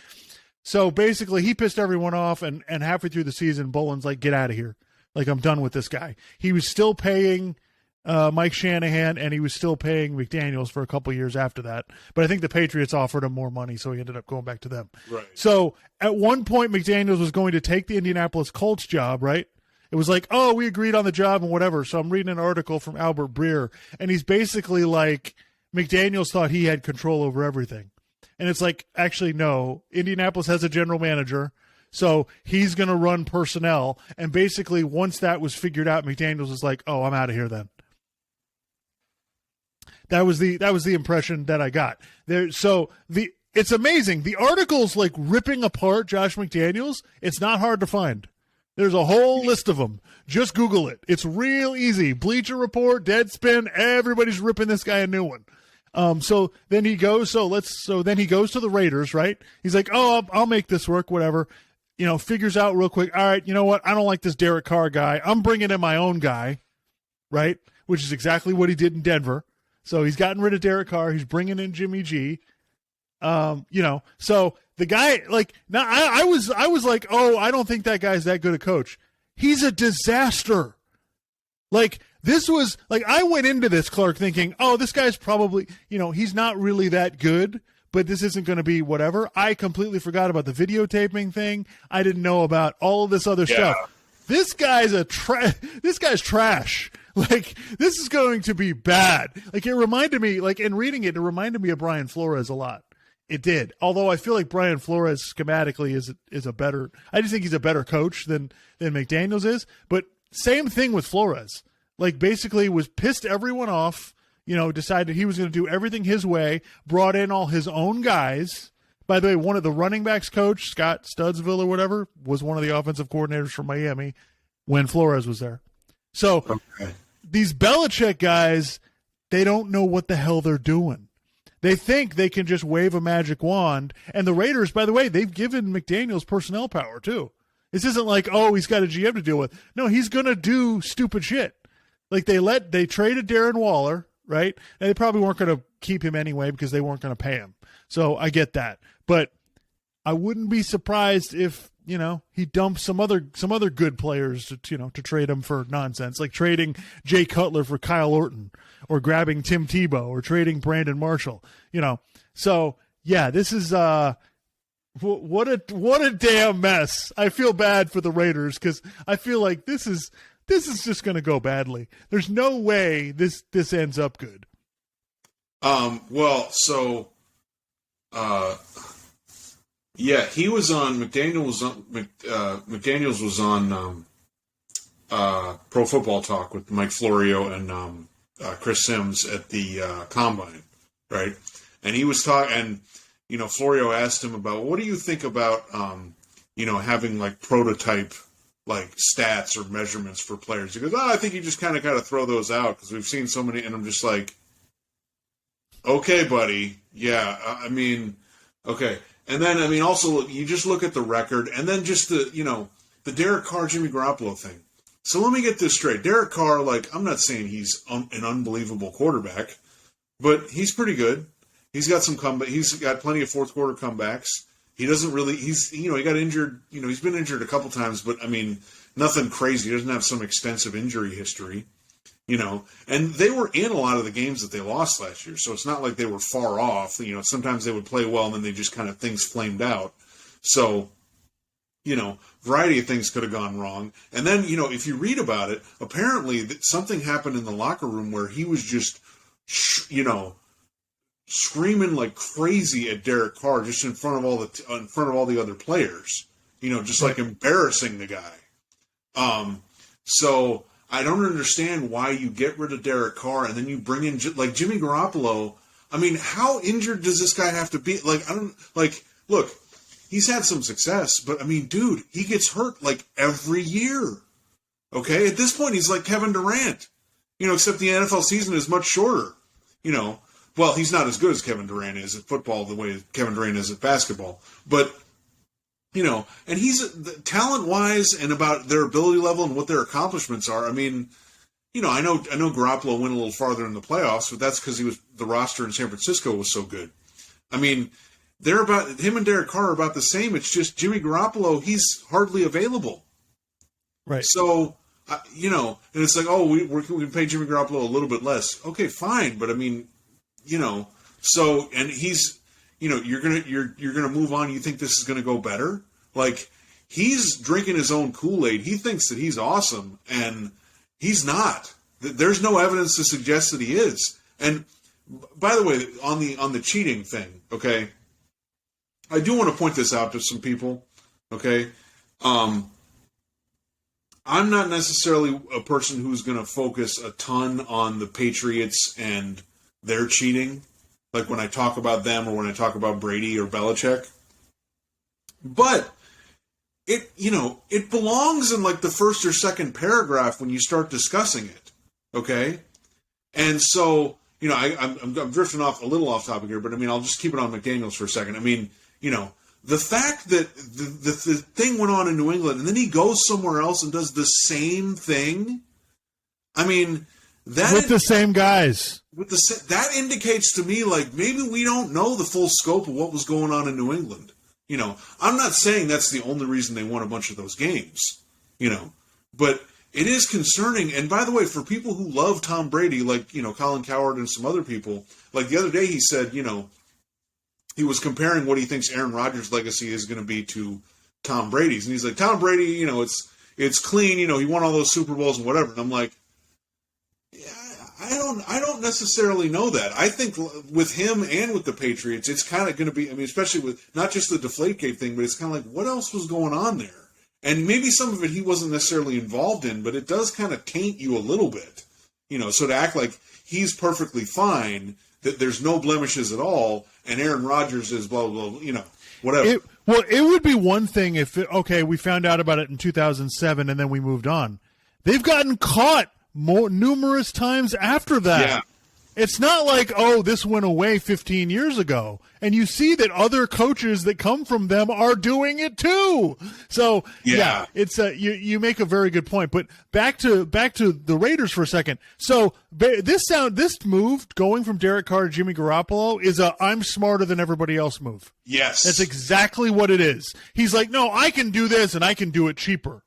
So basically, he pissed everyone off, and halfway through the season, Bolen's like, get out of here. Like, I'm done with this guy. He was still paying Mike Shanahan, and he was still paying McDaniels for a couple years after that. But I think the Patriots offered him more money, so he ended up going back to them. Right. So at one point, McDaniels was going to take the Indianapolis Colts job, right? It was like, oh, we agreed on the job and whatever. So I'm reading an article from Albert Breer, and he's basically like, McDaniels thought he had control over everything. And it's like, actually, no. Indianapolis has a general manager, so he's going to run personnel. And basically, once that was figured out, McDaniels was like, oh, I'm out of here then. That was the impression that I got there. So it's amazing. The article's like ripping apart Josh McDaniels. It's not hard to find. There's a whole list of them. Just Google it. It's real easy. Bleacher Report, Deadspin. Everybody's ripping this guy a new one. So then he goes. So then he goes to the Raiders, right? He's like, oh, I'll make this work. Whatever. Figures out real quick. All right. You know what? I don't like this Derek Carr guy. I'm bringing in my own guy, right? Which is exactly what he did in Denver. So he's gotten rid of Derek Carr. He's bringing in Jimmy G. So the guy, like, now I was like, oh, I don't think that guy's that good a coach. He's a disaster. Like, this was, like, I went into this, Clark, thinking, oh, this guy's probably, he's not really that good, but this isn't going to be whatever. I completely forgot about the videotaping thing. I didn't know about all of this other stuff. This guy's this guy's trash. Like, this is going to be bad. Like, it reminded me, like, in reading it, it reminded me of Brian Flores a lot. It did. Although I feel like Brian Flores schematically is a better, I just think he's a better coach than McDaniels is. But same thing with Flores. Like, basically was pissed everyone off, decided he was going to do everything his way, brought in all his own guys. By the way, one of the running backs coach, Scott Studsville or whatever, was one of the offensive coordinators from Miami when Flores was there. So these Belichick guys, they don't know what the hell they're doing. They think they can just wave a magic wand. And the Raiders, by the way, they've given McDaniels personnel power too. This isn't like, oh, he's got a GM to deal with. No, he's going to do stupid shit. Like, they traded Darren Waller, right? And they probably weren't going to keep him anyway because they weren't going to pay him. So I get that. But I wouldn't be surprised if, he dumps some other good players to trade him for nonsense, like trading Jay Cutler for Kyle Orton, or grabbing Tim Tebow, or trading Brandon Marshall. So yeah, this is what a damn mess. I feel bad for the Raiders because I feel like this is just going to go badly. There's no way this ends up good. Yeah, he was on. McDaniels was on Pro Football Talk with Mike Florio and Chris Sims at the Combine, right? And he was talking, and Florio asked him about, what do you think about having like prototype like stats or measurements for players? He goes, I think you just kind of got to throw those out because we've seen so many, and I'm just like, okay, buddy, yeah, okay. And then, also, you just look at the record, and then just the Derek Carr, Jimmy Garoppolo thing. So let me get this straight. Derek Carr, like, I'm not saying he's an unbelievable quarterback, but he's pretty good. He's got some comeback. He's got plenty of fourth quarter comebacks. He doesn't really. He got injured. He's been injured a couple times, but I mean, nothing crazy. He doesn't have some extensive injury history. And they were in a lot of the games that they lost last year, so it's not like they were far off. Sometimes they would play well, and then they just kind of things flamed out. So, variety of things could have gone wrong. And then, if you read about it, apparently something happened in the locker room where he was just, screaming like crazy at Derek Carr just in front of all the other players. Just like embarrassing the guy. So I don't understand why you get rid of Derek Carr and then you bring in like Jimmy Garoppolo. I mean, how injured does this guy have to be? Look, he's had some success, but I mean, dude, he gets hurt like every year. Okay, at this point, he's like Kevin Durant. Except the NFL season is much shorter. Well, he's not as good as Kevin Durant is at football the way Kevin Durant is at basketball, but. And he's talent-wise and about their ability level and what their accomplishments are. I mean, I know Garoppolo went a little farther in the playoffs, but that's because the roster in San Francisco was so good. I mean, him and Derek Carr are about the same. It's just Jimmy Garoppolo, he's hardly available. Right. So, and it's like, oh, we can pay Jimmy Garoppolo a little bit less. Okay, fine, but I mean, so and he's. You're gonna move on. You think this is gonna go better? Like, he's drinking his own Kool-Aid. He thinks that he's awesome, and he's not. There's no evidence to suggest that he is. And by the way, on the cheating thing, okay, I do want to point this out to some people. Okay, I'm not necessarily a person who's going to focus a ton on the Patriots and their cheating. Like when I talk about them or when I talk about Brady or Belichick. But it belongs in like the first or second paragraph when you start discussing it. Okay? And so, I'm drifting off a little off topic here, but I mean, I'll just keep it on McDaniels for a second. I mean, the fact that the thing went on in New England and then he goes somewhere else and does the same thing. I mean, with the same guys. That indicates to me like maybe we don't know the full scope of what was going on in New England. I'm not saying that's the only reason they won a bunch of those games. But it is concerning. And by the way, for people who love Tom Brady, like Colin Cowherd and some other people, like the other day he said, he was comparing what he thinks Aaron Rodgers' legacy is going to be to Tom Brady's, and he's like, Tom Brady, it's clean. He won all those Super Bowls and whatever. And I'm like. I don't necessarily know that. I think with him and with the Patriots, it's kind of going to be, I mean, especially with not just the Deflategate thing, but it's kind of like, what else was going on there? And maybe some of it he wasn't necessarily involved in, but it does kind of taint you a little bit. So to act like he's perfectly fine, that there's no blemishes at all, and Aaron Rodgers is blah, blah, blah, whatever. It would be one thing if, we found out about it in 2007 and then we moved on. They've gotten caught numerous times after that. Yeah. It's not like, this went away 15 years ago. And you see that other coaches that come from them are doing it too. So, yeah it's you make a very good point. But back to the Raiders for a second. So, this move going from Derek Carr to Jimmy Garoppolo is a I'm smarter than everybody else move. Yes. That's exactly what it is. He's like, no, I can do this and I can do it cheaper.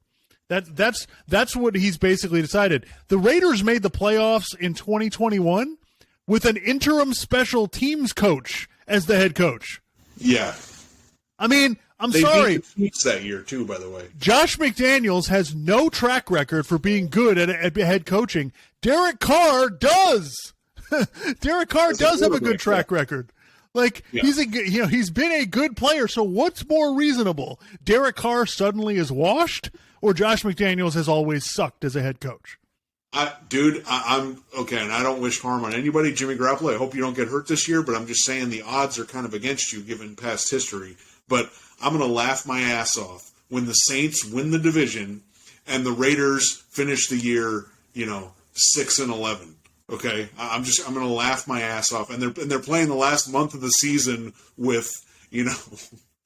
That's what he's basically decided. The Raiders made the playoffs in 2021 with an interim special teams coach as the head coach. Yeah. I mean, They sorry. beat the Chiefs that year too, by the way. Josh McDaniels has no track record for being good at head coaching. Derek Carr does. Derek Carr does have a good track record. Like, he's been a good player. So what's more reasonable? Derek Carr suddenly is washed, or Josh McDaniels has always sucked as a head coach? I'm okay, and I don't wish harm on anybody. Jimmy Garoppolo, I hope you don't get hurt this year, but I'm just saying the odds are kind of against you given past history. But I'm going to laugh my ass off when the Saints win the division and the Raiders finish the year, 6-11. Okay, I'm going to laugh my ass off, and they're playing the last month of the season with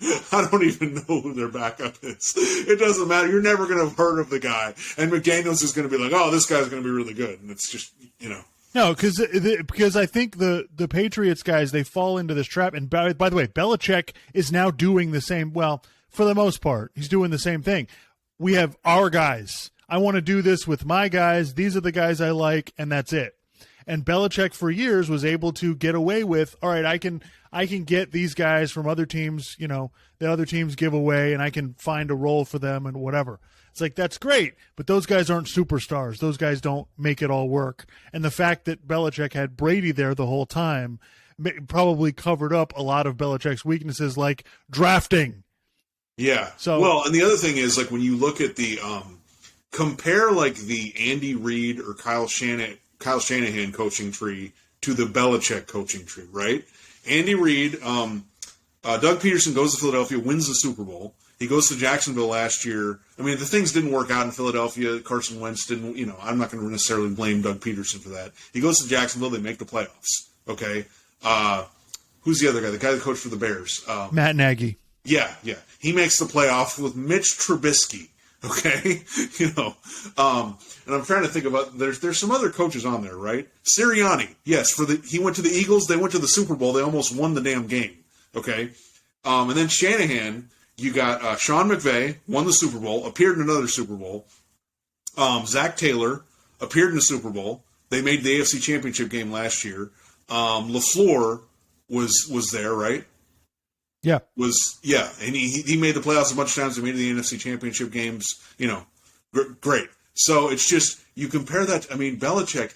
I don't even know who their backup is. It doesn't matter. You're never going to have heard of the guy. And McDaniels is going to be like, oh, this guy's going to be really good. And it's just, No, because I think the Patriots guys, they fall into this trap. And by the way, Belichick is now doing the same. Well, for the most part, he's doing the same thing. We have our guys. I want to do this with my guys. These are the guys I like, and that's it. And Belichick for years was able to get away with, all right, I can get these guys from other teams, the other teams give away, and I can find a role for them and whatever. It's like, that's great, but those guys aren't superstars. Those guys don't make it all work. And the fact that Belichick had Brady there the whole time probably covered up a lot of Belichick's weaknesses, like drafting. Yeah. So, well, and the other thing is, like, when you look at the compare like the Andy Reid or Kyle Shanahan coaching tree to the Belichick coaching tree, right? Andy Reid, Doug Peterson goes to Philadelphia, wins the Super Bowl. He goes to Jacksonville last year. I mean, the things didn't work out in Philadelphia. Carson Wentz didn't, I'm not going to necessarily blame Doug Peterson for that. He goes to Jacksonville. They make the playoffs. Okay. Who's the other guy? The guy that coached for the Bears. Matt Nagy. Yeah. He makes the playoffs with Mitch Trubisky. Okay. And I'm trying to think about, there's some other coaches on there, right? Sirianni. Yes. He went to the Eagles. They went to the Super Bowl. They almost won the damn game. Okay. And then Shanahan, you got Sean McVay, won the Super Bowl, appeared in another Super Bowl. Zach Taylor appeared in the Super Bowl. They made the AFC Championship game last year. LaFleur was there, right? Yeah. And he made the playoffs a bunch of times. He made the NFC Championship games. Great. So it's just, you compare that. I mean, Belichick,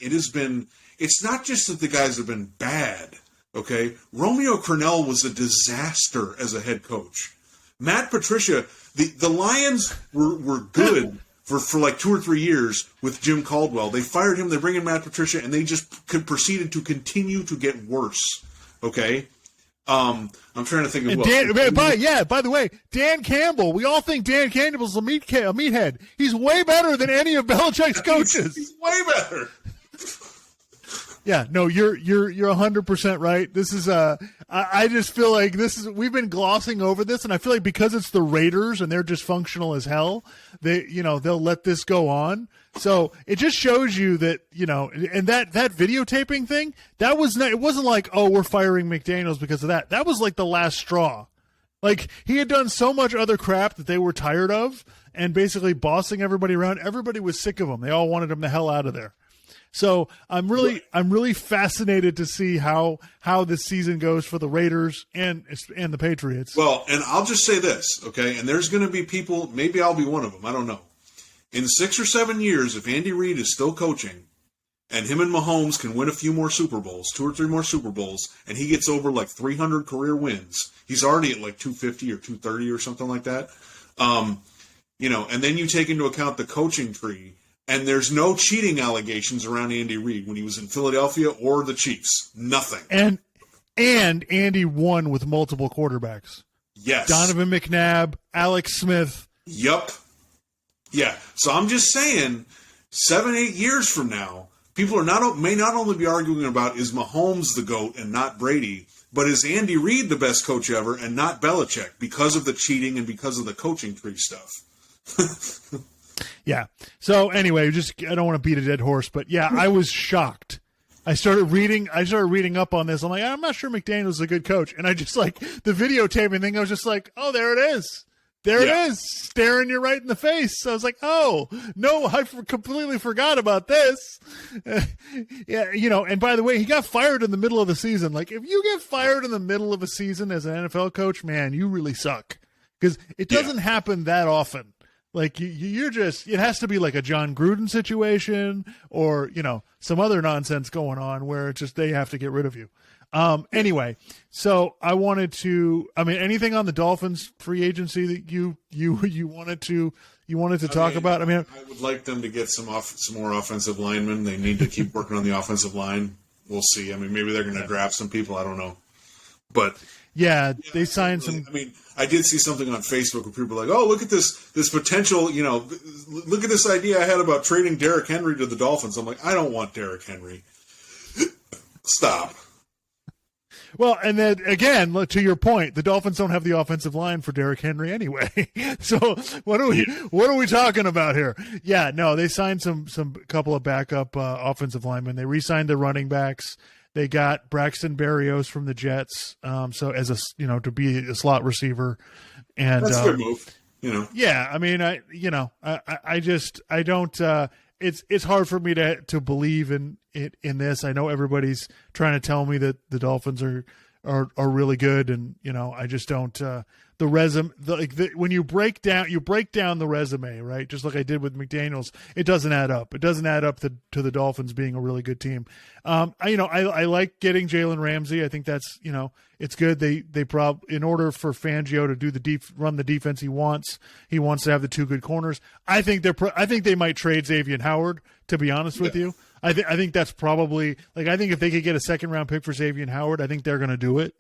it's not just that the guys have been bad. Okay. Romeo Crennel was a disaster as a head coach. Matt Patricia, the Lions were good for like 2 or 3 years with Jim Caldwell. They fired him, they bring in Matt Patricia, and they just proceeded to continue to get worse. Okay? I'm trying to think of by the way, Dan Campbell, we all think Dan Campbell's a meathead. He's way better than any of Belichick's coaches. He's way better. Yeah, no, you're 100% right. This is I just feel like we've been glossing over this, and I feel like because it's the Raiders and they're dysfunctional as hell, they'll let this go on. So it just shows you that, and that videotaping thing, it wasn't like, oh, we're firing McDaniels because of that. That was like the last straw. Like, he had done so much other crap that they were tired of, and basically bossing everybody around. Everybody was sick of him. They all wanted him the hell out of there. So I'm really fascinated to see how this season goes for the Raiders and the Patriots. Well, and I'll just say this, okay? And there's going to be people, maybe I'll be one of them, I don't know. In 6 or 7 years, if Andy Reid is still coaching, and him and Mahomes can win a few more Super Bowls, 2 or 3 more Super Bowls, and he gets over like 300 career wins, he's already at like 250 or 230 or something like that. And then you take into account the coaching tree. And there's no cheating allegations around Andy Reid when he was in Philadelphia or the Chiefs. Nothing. And Andy won with multiple quarterbacks. Yes. Donovan McNabb, Alex Smith. Yup. Yeah. So I'm just saying, 7-8 years from now, people may not only be arguing about is Mahomes the GOAT and not Brady, but is Andy Reid the best coach ever and not Belichick because of the cheating and because of the coaching tree stuff. Yeah. So anyway, I don't want to beat a dead horse, but yeah, I was shocked. I started reading up on this. I'm like, I'm not sure McDaniel's a good coach. And I just like the videotaping thing. I was just like, oh, there it is. There it is, staring you right in the face. So I was like, oh, no, I completely forgot about this. And by the way, he got fired in the middle of the season. Like, if you get fired in the middle of a season as an NFL coach, man, you really suck. Because it doesn't happen that often. Like, you're just, it has to be like a John Gruden situation or, some other nonsense going on where it's just they have to get rid of you. Anyway, so I wanted to, anything on the Dolphins free agency that you wanted to talk about? I would like them to get some more offensive linemen. They need to keep working on the offensive line. We'll see. Maybe they're going to draft some people. I don't know. But yeah, they signed some. I did see something on Facebook where people were like, oh, look at this potential, look at this idea I had about trading Derrick Henry to the Dolphins. I'm like, I don't want Derrick Henry. Stop. Well, and then again, to your point, the Dolphins don't have the offensive line for Derrick Henry anyway. So what are we talking about here? Yeah, no, they signed some couple of backup offensive linemen. They re-signed the running backs. They got Braxton Berrios from the Jets, so as to be a slot receiver, and that's a good move. Yeah, I mean, I don't. It's hard for me to believe in this. I know everybody's trying to tell me that the Dolphins are really good, and I just don't. The resume, when you break down the resume, right? Just like I did with McDaniels, it doesn't add up. It doesn't add up to the Dolphins being a really good team. I like getting Jalen Ramsey. I think that's it's good. They in order for Fangio to do run the defense he wants to have the two good corners. I think they might trade Xavier Howard. To be honest with you, I think that's probably I think if they could get a second round pick for Xavier Howard, I think they're going to do it.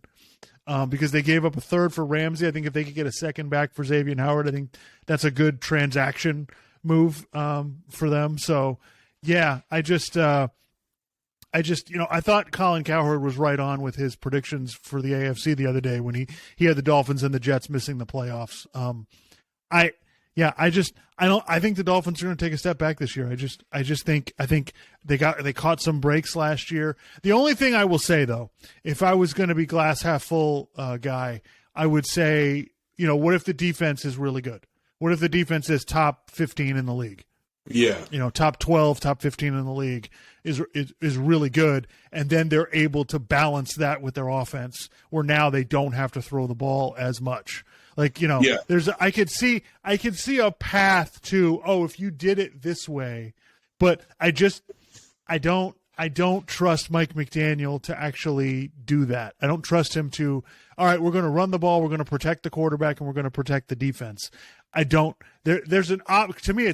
Because they gave up a third for Ramsey. I think if they could get a second back for Xavier Howard, I think that's a good transaction move for them. So, yeah, I thought Colin Cowherd was right on with his predictions for the AFC the other day when he had the Dolphins and the Jets missing the playoffs. I think the Dolphins are going to take a step back this year. I think they caught some breaks last year. The only thing I will say though, if I was going to be glass half full guy, I would say, what if the defense is really good? What if the defense is top 15 in the league? Yeah. Top 12, top 15 in the league is really good, and then they're able to balance that with their offense where now they don't have to throw the ball as much. I could see a path to, if you did it this way, but I don't trust Mike McDaniel to actually do that. I don't trust him to, all right, we're going to run the ball, we're going to protect the quarterback, and we're going to protect the defense. I don't. There's to me,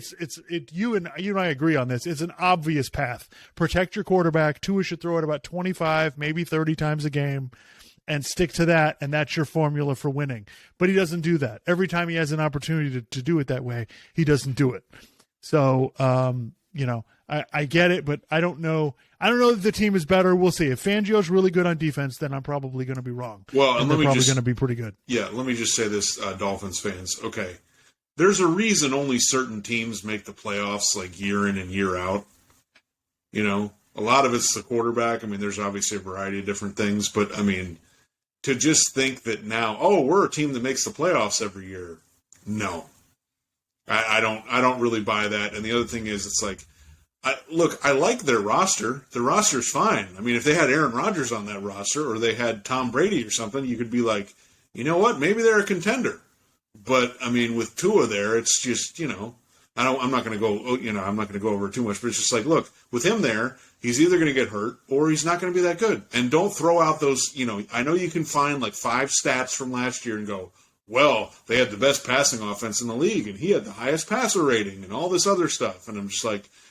you and I agree on this. It's an obvious path. Protect your quarterback. Tua should throw it about 25, maybe 30 times a game, and stick to that, and that's your formula for winning. But he doesn't do that. Every time he has an opportunity to do it that way, he doesn't do it. So, I get it, but I don't know. I don't know if the team is better. We'll see. If Fangio's really good on defense, then I'm probably going to be wrong. Well, and they're probably going to be pretty good. Yeah, let me just say this, Dolphins fans. Okay, there's a reason only certain teams make the playoffs year in and year out. A lot of it's the quarterback. I mean, there's obviously a variety of different things, but I mean, to just think that now, we're a team that makes the playoffs every year. No, I don't really buy that. And the other thing is, it's I like their roster. The roster's fine. I mean, if they had Aaron Rodgers on that roster or they had Tom Brady or something, you could be like, you know what? Maybe they're a contender. But I mean, with Tua there, it's just, I'm not going to go, I'm not going to go over it too much, but it's just look, with him there, he's either going to get hurt or he's not going to be that good. And don't throw out those, I know you can find 5 stats from last year and go, well, they had the best passing offense in the league and he had the highest passer rating and all this other stuff. And I'm just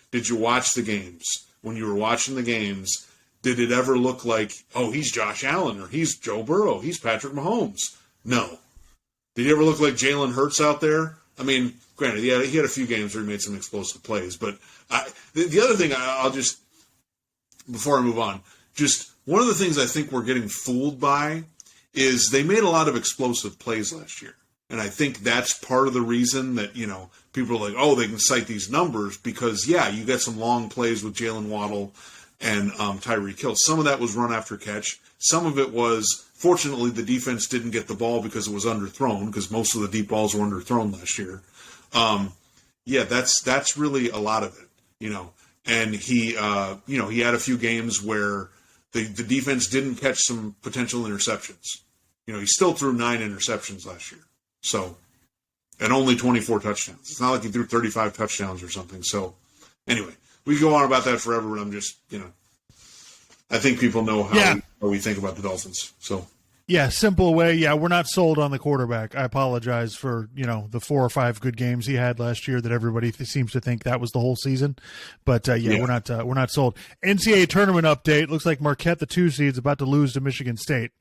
did you watch the games? When you were watching the games, did it ever look like, he's Josh Allen or he's Joe Burrow, he's Patrick Mahomes? No. Did he ever look like Jalen Hurts out there? I mean, granted, he had a few games where he made some explosive plays, but the other thing I'll just, before I move on, just one of the things I think we're getting fooled by is they made a lot of explosive plays last year. And I think that's part of the reason that, people are like, they can cite these numbers because, you get some long plays with Jalen Waddle and Tyreek Hill. Some of that was run after catch. Some of it was, fortunately, the defense didn't get the ball because it was underthrown because most of the deep balls were underthrown last year. That's really a lot of it, And he had a few games where the defense didn't catch some potential interceptions. He still threw 9 interceptions last year. So, and only 24 touchdowns. It's not like he threw 35 touchdowns or something. So, anyway, we can go on about that forever, but I'm just, I think people know how we think about the Dolphins. So, yeah, simple way. Yeah, we're not sold on the quarterback. I apologize for, the 4 or 5 good games he had last year that everybody seems to think that was the whole season. But we're not sold. NCAA tournament update. Looks like Marquette, the 2 seed's about to lose to Michigan State.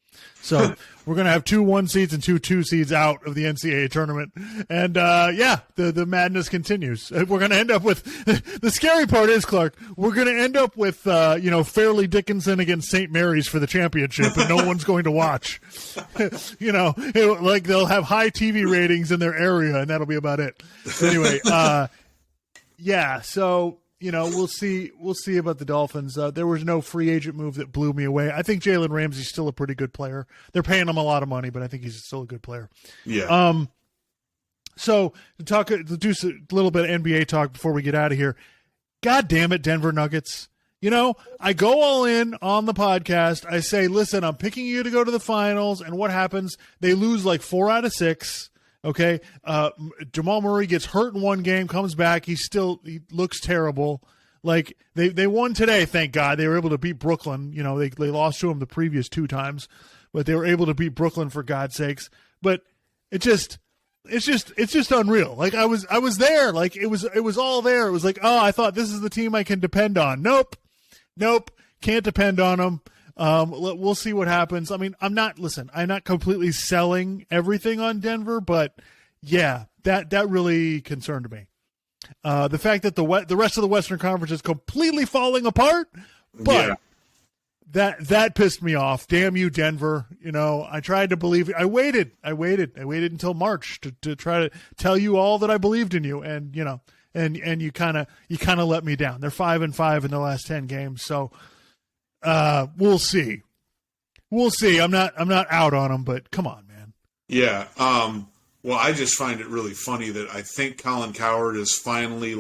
So we're going to have 2 1 seeds and 2 2 seeds out of the NCAA tournament. And, the madness continues. We're going to end up with – the scary part is, Clark, we're going to end up with, Fairleigh Dickinson against St. Mary's for the championship, and no one's going to watch. They'll have high TV ratings in their area, and that'll be about it. Anyway, so – we'll see about the Dolphins. There was no free agent move that blew me away. I think Jalen Ramsey's still a pretty good player. They're paying him a lot of money, but I think he's still a good player. Yeah. So to do a little bit of NBA talk before we get out of here. God damn it, Denver Nuggets. I go all in on the podcast. I say, listen, I'm picking you to go to the finals, and what happens? They lose like 4 out of 6. Okay, Jamal Murray gets hurt in one game, comes back. He looks terrible. Like they won today, thank God. They were able to beat Brooklyn. They lost to him the previous 2 times, but they were able to beat Brooklyn for God's sakes. But it's just unreal. Like I was there. Like it was all there. It was like, oh, I thought this is the team I can depend on. Nope, can't depend on them. We'll see what happens. I mean, I'm not completely selling everything on Denver, but yeah, that really concerned me. The fact that the rest of the Western Conference is completely falling apart, but that pissed me off. Damn you, Denver. I tried to believe. I waited until March to try to tell you all that I believed in you, and and you kind of let me down. They're 5-5 in the last 10 games, so. We'll see. I'm not out on them, but come on, man. Yeah. Well, I just find it really funny that I think Colin Cowherd is finally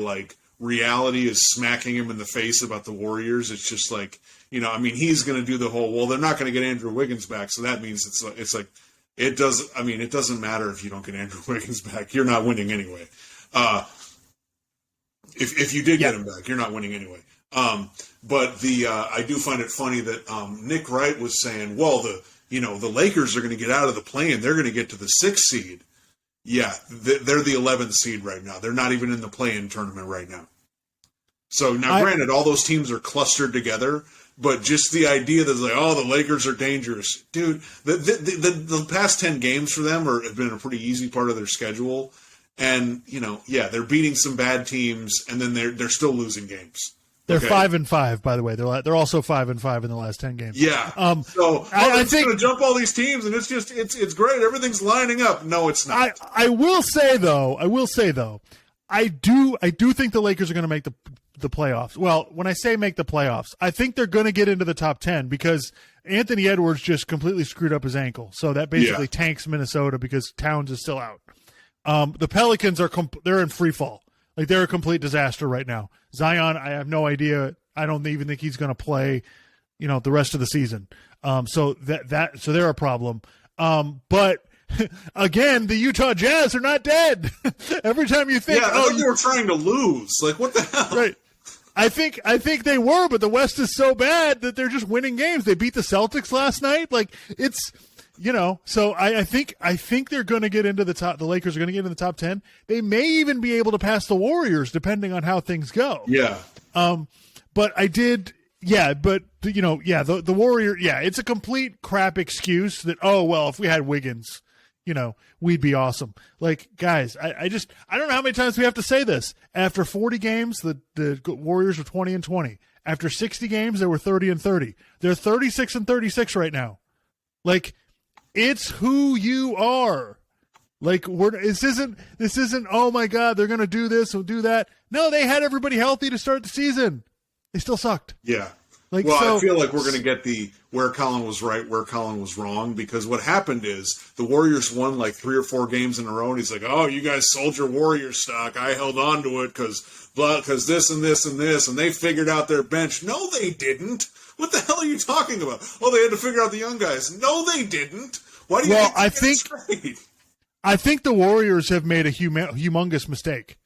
reality is smacking him in the face about the Warriors. It's just he's going to do the whole, well, they're not going to get Andrew Wiggins back. So that means it doesn't matter if you don't get Andrew Wiggins back. You're not winning anyway. If you did get him back, you're not winning anyway. But I do find it funny that Nick Wright was saying, well, the Lakers are going to get out of the play-in. They're going to get to the 6th seed. Yeah, they're the 11th seed right now. They're not even in the play-in tournament right now. So now, granted, all those teams are clustered together, but just the idea that the Lakers are dangerous, dude. The past 10 games for them have been a pretty easy part of their schedule, and they're beating some bad teams, and then they're still losing games. They're 5-5, by the way. They're also 5-5 in the last 10 games. Yeah. I think going to jump all these teams, and it's just it's great. Everything's lining up. No, it's not. I will say though, I do think the Lakers are going to make the playoffs. Well, when I say make the playoffs, I think they're going to get into the top 10 because Anthony Edwards just completely screwed up his ankle. So that basically tanks Minnesota because Towns is still out. The Pelicans they're in free fall. Like, they're a complete disaster right now. Zion, I have no idea. I don't even think he's going to play, the rest of the season. So they're a problem. But again, the Utah Jazz are not dead. Every time you think, they were trying to lose. Like, what the hell? Right. I think they were, but the West is so bad that they're just winning games. They beat the Celtics last night. Like, it's. So I think they're going to get into the top. The Lakers are going to get into the top 10. They may even be able to pass the Warriors, depending on how things go. Yeah. But I did. Yeah. But the Warrior. Yeah. It's a complete crap excuse that, oh, well, if we had Wiggins, we'd be awesome. Like, guys, I don't know how many times we have to say this. After 40 games, the Warriors were 20-20. After 60 games, they were 30-30. They're 36-36 right now. Like, it's who you are. Like, this isn't, oh my God, they're going to do this or do that. No, they had everybody healthy to start the season. They still sucked. Yeah. I feel like we're going to get the where Colin was right, where Colin was wrong, because what happened is the Warriors won like 3 or 4 games in a row, and he's like, oh, you guys sold your Warriors stock. I held on to it because this and this and this, and they figured out their bench. No, they didn't. What the hell are you talking about? Oh, they had to figure out the young guys. No, they didn't. Why do you I think the Warriors have made a humongous mistake.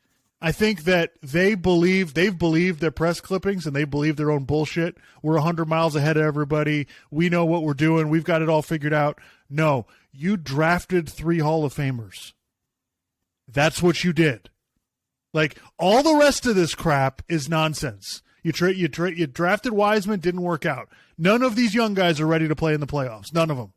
I think that they've believed their press clippings and they believe their own bullshit. We're 100 miles ahead of everybody. We know what we're doing. We've got it all figured out. No, you drafted 3 Hall of Famers. That's what you did. Like, all the rest of this crap is nonsense. You drafted Wiseman, didn't work out. None of these young guys are ready to play in the playoffs. None of them.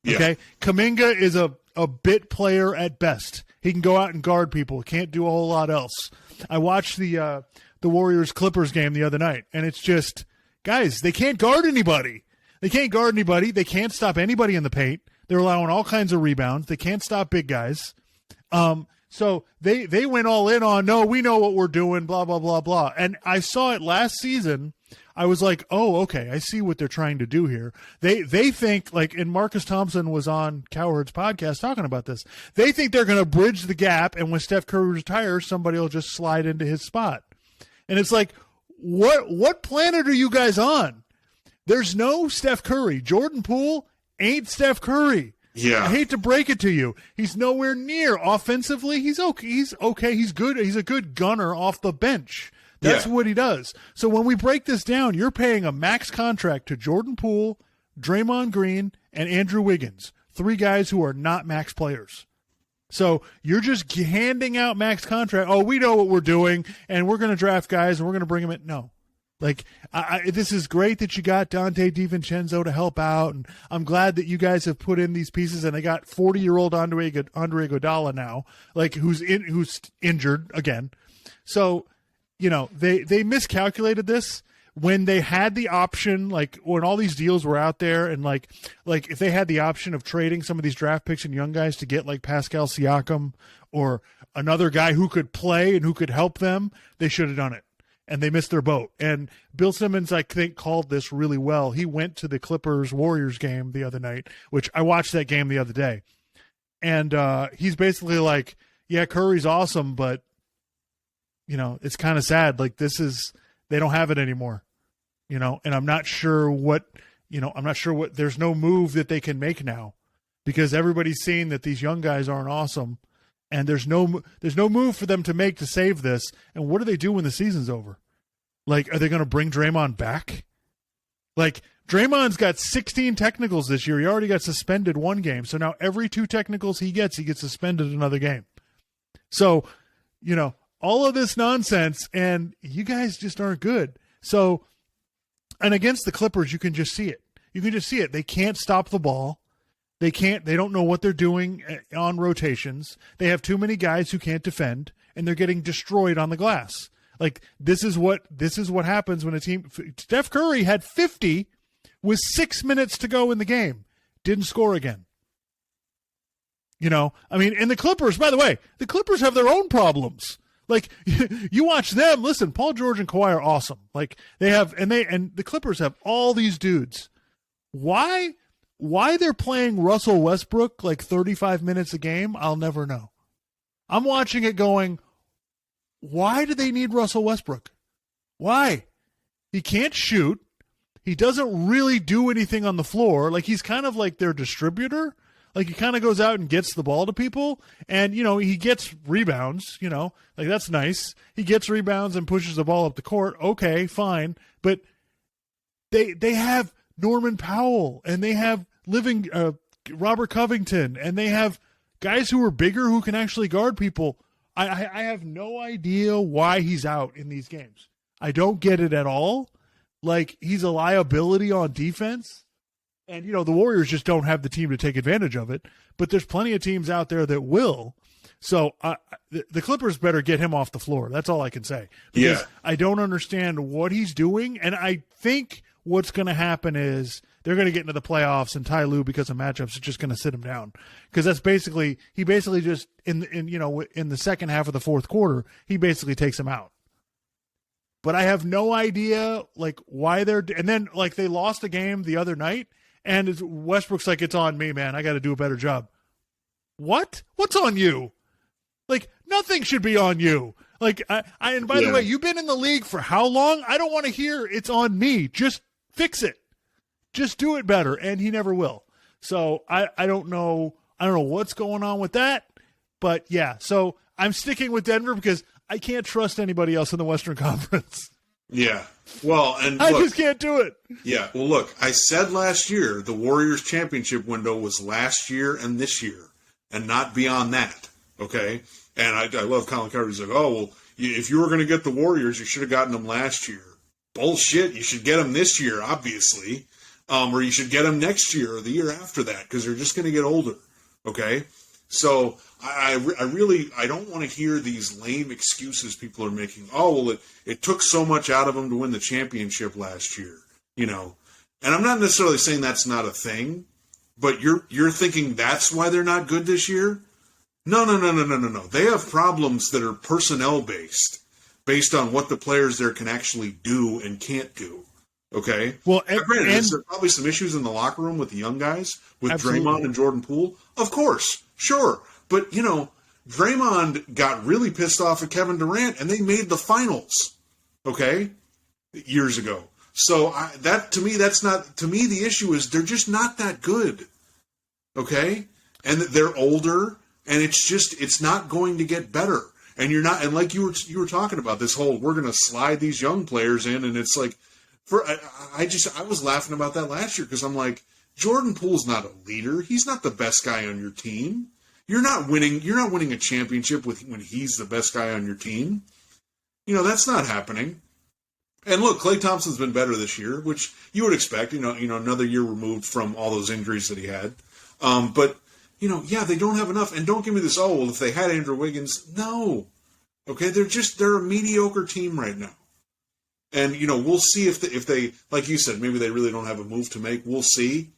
Yeah. Okay, Kuminga is a bit player at best. He can go out and guard people. Can't do a whole lot else. I watched the Warriors Clippers game the other night, and it's just, guys, they can't guard anybody. They can't guard anybody. They can't stop anybody in the paint. They're allowing all kinds of rebounds. They can't stop big guys. So they went all in on, no, we know what we're doing, blah, blah, blah, blah. And I saw it last season. I was like, oh, okay, I see what they're trying to do here. They think, like, and Marcus Thompson was on Cowherd's podcast talking about this. They think they're going to bridge the gap, and when Steph Curry retires, somebody will just slide into his spot. And it's like, what planet are you guys on? There's no Steph Curry. Jordan Poole ain't Steph Curry. Yeah. I hate to break it to you. He's nowhere near. Offensively, he's okay. He's okay. He's good. He's a good gunner off the bench. That's what he does. So when we break this down, you're paying a max contract to Jordan Poole, Draymond Green, and Andrew Wiggins, 3 guys who are not max players. So you're just handing out max contract. Oh, we know what we're doing, and we're going to draft guys, and we're going to bring them in. No. Like, this is great that you got Dante DiVincenzo to help out, and I'm glad that you guys have put in these pieces, and they got 40-year-old Andre Iguodala now, like, who's injured again. So, you know, they miscalculated this when they had the option, like when all these deals were out there, and like if they had the option of trading some of these draft picks and young guys to get like Pascal Siakam or another guy who could play and who could help them, they should have done it. And they missed their boat. And Bill Simmons, I think, called this really well. He went to the Clippers-Warriors game the other night, which I watched that game the other day. And he's basically like, yeah, Curry's awesome, but, you know, it's kind of sad. Like, they don't have it anymore, you know, and I'm not sure what, there's no move that they can make now because everybody's seeing that these young guys aren't awesome. And there's no move for them to make to save this. And what do they do when the season's over? Like, are they going to bring Draymond back? Like, Draymond's got 16 technicals this year. He already got suspended 1 game. So now every 2 technicals he gets suspended another game. So, you know, all of this nonsense, and you guys just aren't good. So, and against the Clippers, you can just see it. You can just see it. They can't stop the ball. They don't know what they're doing on rotations. They have too many guys who can't defend, and they're getting destroyed on the glass. Like, this is what happens when a team. Steph Curry had 50 with 6 minutes to go in the game. Didn't score again. You know, I mean, and the Clippers, by the way, the Clippers have their own problems. Like, you watch them, listen, Paul George and Kawhi are awesome. Like, they have, and the Clippers have all these dudes. Why they're playing Russell Westbrook like 35 minutes a game, I'll never know. I'm watching it going, why do they need Russell Westbrook? Why? He can't shoot. He doesn't really do anything on the floor. Like, he's kind of like their distributor. Like, he kind of goes out and gets the ball to people. And, you know, he gets rebounds, you know. Like, that's nice. He gets rebounds and pushes the ball up the court. Okay, fine. But they have Norman Powell, and they have Robert Covington, and they have guys who are bigger who can actually guard people. I have no idea why he's out in these games. I don't get it at all. Like, he's a liability on defense. And, you know, the Warriors just don't have the team to take advantage of it. But there's plenty of teams out there that will. So the Clippers better get him off the floor. That's all I can say. Because I don't understand what he's doing. And I think what's going to happen is they're going to get into the playoffs, and Ty Lue, because of matchups, is just going to sit him down. Because he basically just in the second half of the fourth quarter, he basically takes him out. But I have no idea like why and then like they lost a game the other night, and Westbrook's like, it's on me, man. I got to do a better job. What? What's on you? Like, nothing should be on you. Like, and by the way, you've been in the league for how long? I don't want to hear it's on me. Just fix it. Just do it better. And he never will. So I don't know. I don't know what's going on with that. But yeah, so I'm sticking with Denver because I can't trust anybody else in the Western Conference. Yeah. Well, and I just can't do it. Yeah. Well, look, I said last year the Warriors championship window was last year and this year and not beyond that. Okay. And I love Colin Cowherd. He's like, oh, well, if you were going to get the Warriors, you should have gotten them last year. Bullshit. You should get them this year, obviously. or you should get them next year or the year after that because they're just going to get older. Okay, so I really don't want to hear these lame excuses people are making. Oh, well, it took so much out of them to win the championship last year, And I'm not necessarily saying that's not a thing, but you're thinking that's why they're not good this year. No. They have problems that are personnel based on what the players there can actually do and can't do. Okay. Well, granted, is there probably some issues in the locker room with the young guys, with absolutely. Draymond and Jordan Poole? Of course, sure. But, Draymond got really pissed off at Kevin Durant, and they made the finals, okay, years ago. So the issue is they're just not that good, okay? And they're older, and it's not going to get better. And you're not, and like you were talking about this whole, we're going to slide these young players in, and it's like, I was laughing about that last year because I'm like, Jordan Poole's not a leader. He's not the best guy on your team. You're not winning a championship when he's the best guy on your team. That's not happening. And look, Klay Thompson's been better this year, which you would expect. Another year removed from all those injuries that he had. But they don't have enough. And don't give me this. Oh, well, if they had Andrew Wiggins, no. Okay, they're a mediocre team right now. And, we'll see if they, like you said, maybe they really don't have a move to make. We'll see.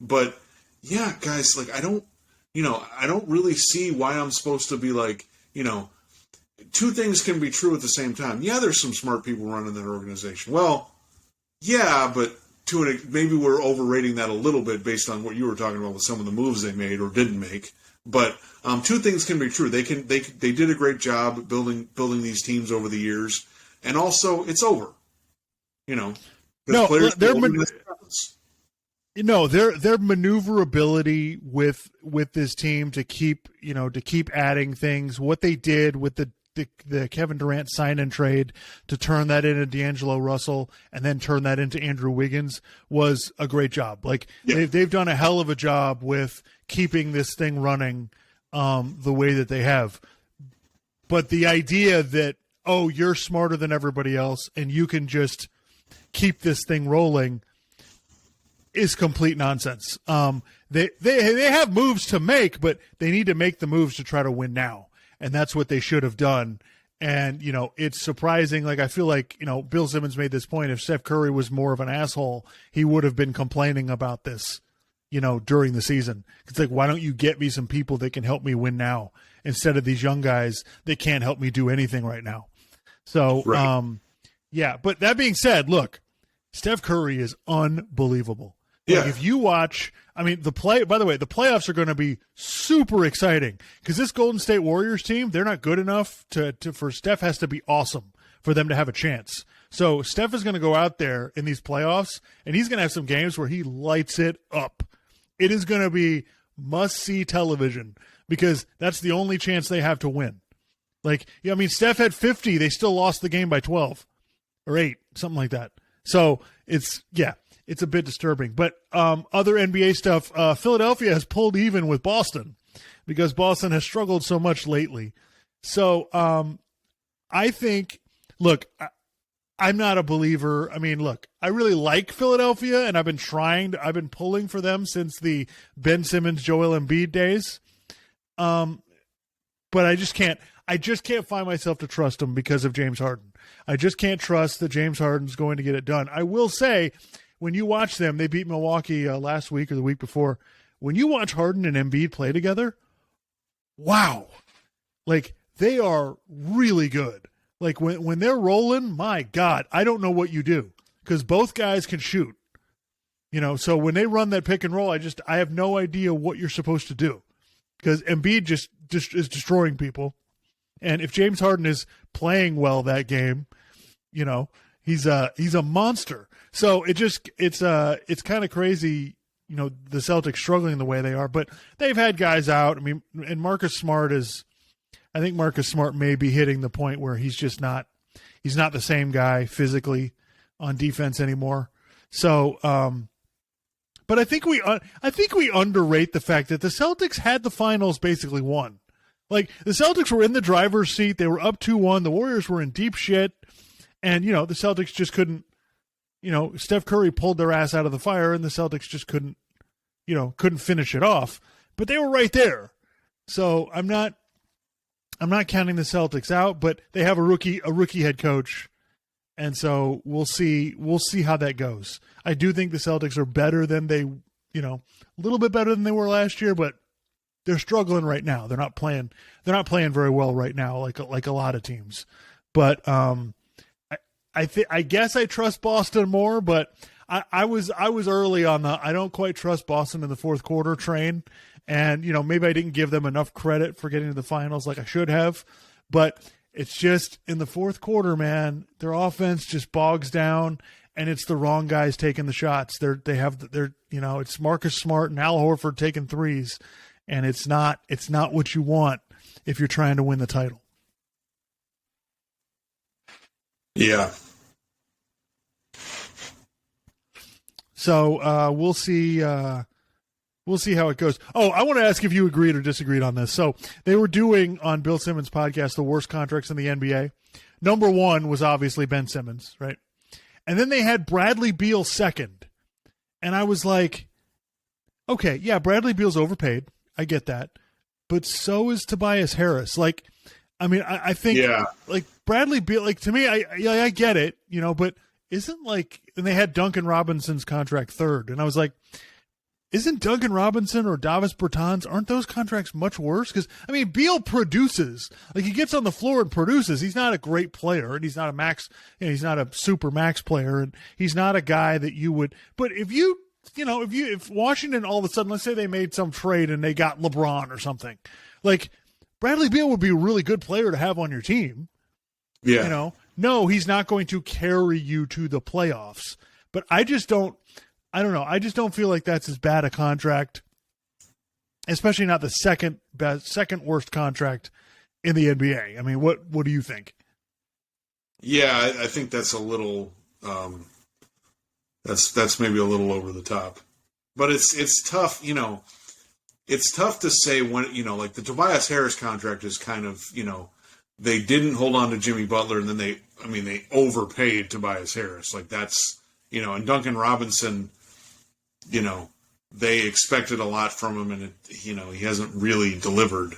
But, yeah, guys, like, I don't really see why I'm supposed to be like, two things can be true at the same time. Yeah, there's some smart people running that organization. Well, yeah, but maybe we're overrating that a little bit based on what you were talking about with some of the moves they made or didn't make. But two things can be true. They did a great job building these teams over the years. And also, it's over. No, their maneuverability with this team to keep adding things. What they did with the Kevin Durant sign and trade to turn that into D'Angelo Russell and then turn that into Andrew Wiggins was a great job. Like they've done a hell of a job with keeping this thing running the way that they have. But the idea that, oh, you're smarter than everybody else and you can just keep this thing rolling is complete nonsense. They have moves to make, but they need to make the moves to try to win now. And that's what they should have done. And, it's surprising. Like, I feel like, Bill Simmons made this point. If Steph Curry was more of an asshole, he would have been complaining about this, during the season. It's like, why don't you get me some people that can help me win now instead of these young guys that can't help me do anything right now? So, right. Yeah. But that being said, look, Steph Curry is unbelievable. Yeah. Like if you watch, by the way, the playoffs are going to be super exciting because this Golden State Warriors team, they're not good enough for Steph has to be awesome for them to have a chance. So Steph is going to go out there in these playoffs and he's going to have some games where he lights it up. It is going to be must-see television because that's the only chance they have to win. Like, Steph had 50. They still lost the game by 12 or 8, something like that. So it's a bit disturbing. But other NBA stuff, Philadelphia has pulled even with Boston because Boston has struggled so much lately. So I think, look, I'm not a believer. I really like Philadelphia, and I've been pulling for them since the Ben Simmons, Joel Embiid days. But I just can't find myself to trust them because of James Harden. I just can't trust that James Harden's going to get it done. I will say, when you watch them, they beat Milwaukee last week or the week before. When you watch Harden and Embiid play together, wow. Like, they are really good. Like, when they're rolling, my God, I don't know what you do because both guys can shoot. So when they run that pick and roll, I have no idea what you're supposed to do because Embiid just is destroying people. And if James Harden is playing well that game, he's a monster. So it's kind of crazy, the Celtics struggling the way they are, but they've had guys out. And Marcus Smart I think Marcus Smart may be hitting the point where he's not the same guy physically on defense anymore. So, but I think we underrate the fact that the Celtics had the finals basically won. Like, the Celtics were in the driver's seat. They were up 2-1. The Warriors were in deep shit. And, the Celtics just couldn't Steph Curry pulled their ass out of the fire, and the Celtics just couldn't finish it off. But they were right there. So I'm not counting the Celtics out, but they have a rookie head coach, and so we'll see how that goes. I do think the Celtics are better than a little bit better than they were last year, but they're struggling right now. They're not playing very well right now, like a lot of teams. But I guess I trust Boston more, but I was early on the I don't quite trust Boston in the fourth quarter train, and maybe I didn't give them enough credit for getting to the finals like I should have, but it's just in the fourth quarter, man, their offense just bogs down, and it's the wrong guys taking the shots. It's Marcus Smart and Al Horford taking threes, and it's not what you want if you're trying to win the title. Yeah. So we'll see. We'll see how it goes. Oh, I want to ask if you agreed or disagreed on this. So they were doing on Bill Simmons' podcast the worst contracts in the NBA. Number one was obviously Ben Simmons, right? And then they had Bradley Beal second, and I was like, okay, yeah, Bradley Beal's overpaid. I get that, but so is Tobias Harris. I think, like Bradley Beal, like to me, I get it, but isn't and they had Duncan Robinson's contract third, and I was like, isn't Duncan Robinson or Davis Bertans, aren't those contracts much worse? Because Beal produces, he gets on the floor and produces. He's not a great player, and he's not a max, he's not a super max player, and he's not a guy that you would. But if Washington all of a sudden, let's say they made some trade and they got LeBron or something, Bradley Beal would be a really good player to have on your team. Yeah. No, he's not going to carry you to the playoffs. But I don't know. I just don't feel like that's as bad a contract, especially not the second worst contract in the NBA. What do you think? Yeah, I think that's a little that's maybe a little over the top. But it's tough, it's tough to say when, the Tobias Harris contract is kind of, they didn't hold on to Jimmy Butler, and then they overpaid Tobias Harris. That's, and Duncan Robinson, they expected a lot from him, and he hasn't really delivered.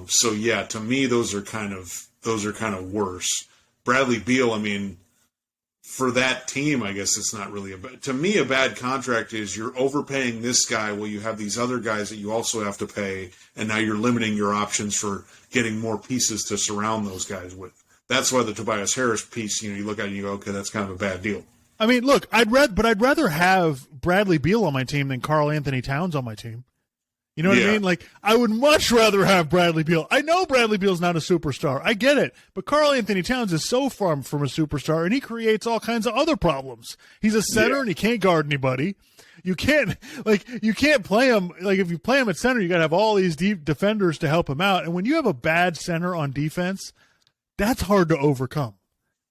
So yeah, to me, those are kind of worse. Bradley Beal, for that team, I guess it's not really to me, a bad contract is you're overpaying this guy while you have these other guys that you also have to pay, and now you're limiting your options for getting more pieces to surround those guys with. That's why the Tobias Harris piece, you look at it and you go, okay, that's kind of a bad deal. Look, I'd rather have Bradley Beal on my team than Karl Anthony Towns on my team. You know what I mean? I would much rather have Bradley Beal. I know Bradley Beal's not a superstar. I get it. But Karl Anthony Towns is so far from a superstar, and he creates all kinds of other problems. He's a center, and he can't guard anybody. You can't play him. If you play him at center, you got to have all these deep defenders to help him out. And when you have a bad center on defense, that's hard to overcome.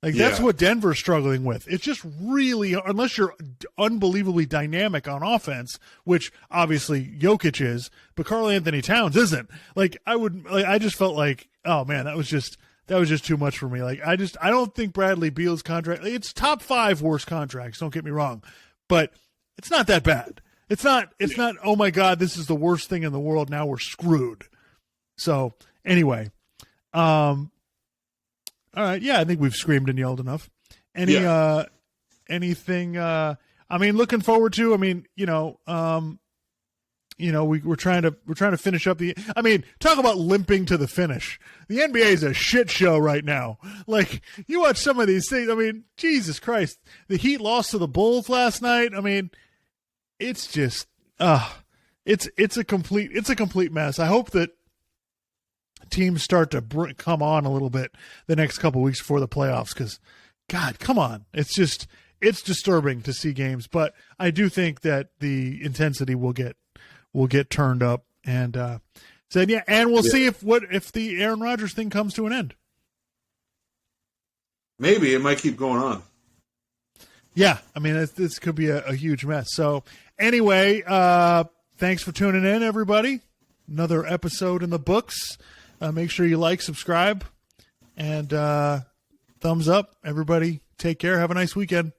That's what Denver's struggling with. It's just really, unless you're unbelievably dynamic on offense, which obviously Jokic is, but Karl Anthony Towns isn't. I just felt like, oh man, that was just too much for me. I don't think Bradley Beal's contract, it's top 5 worst contracts, don't get me wrong, but it's not that bad. It's not, oh my God, this is the worst thing in the world, now we're screwed. So anyway, all right, yeah, I think we've screamed and yelled enough. Anything? Looking forward to. We're trying to finish up the. Talk about limping to the finish. The NBA is a shit show right now. You watch some of these things. Jesus Christ, the Heat lost to the Bulls last night. It's just, it's a complete mess. I hope that teams start to come on a little bit the next couple weeks before the playoffs, because God, come on, it's disturbing to see games, but I do think that the intensity will get turned up, and we'll see if the Aaron Rodgers thing comes to an end. Maybe it might keep going on. Yeah, this could be a huge mess. So anyway, thanks for tuning in, everybody. Another episode in the books. Make sure you like, subscribe, and thumbs up. Everybody, take care. Have a nice weekend.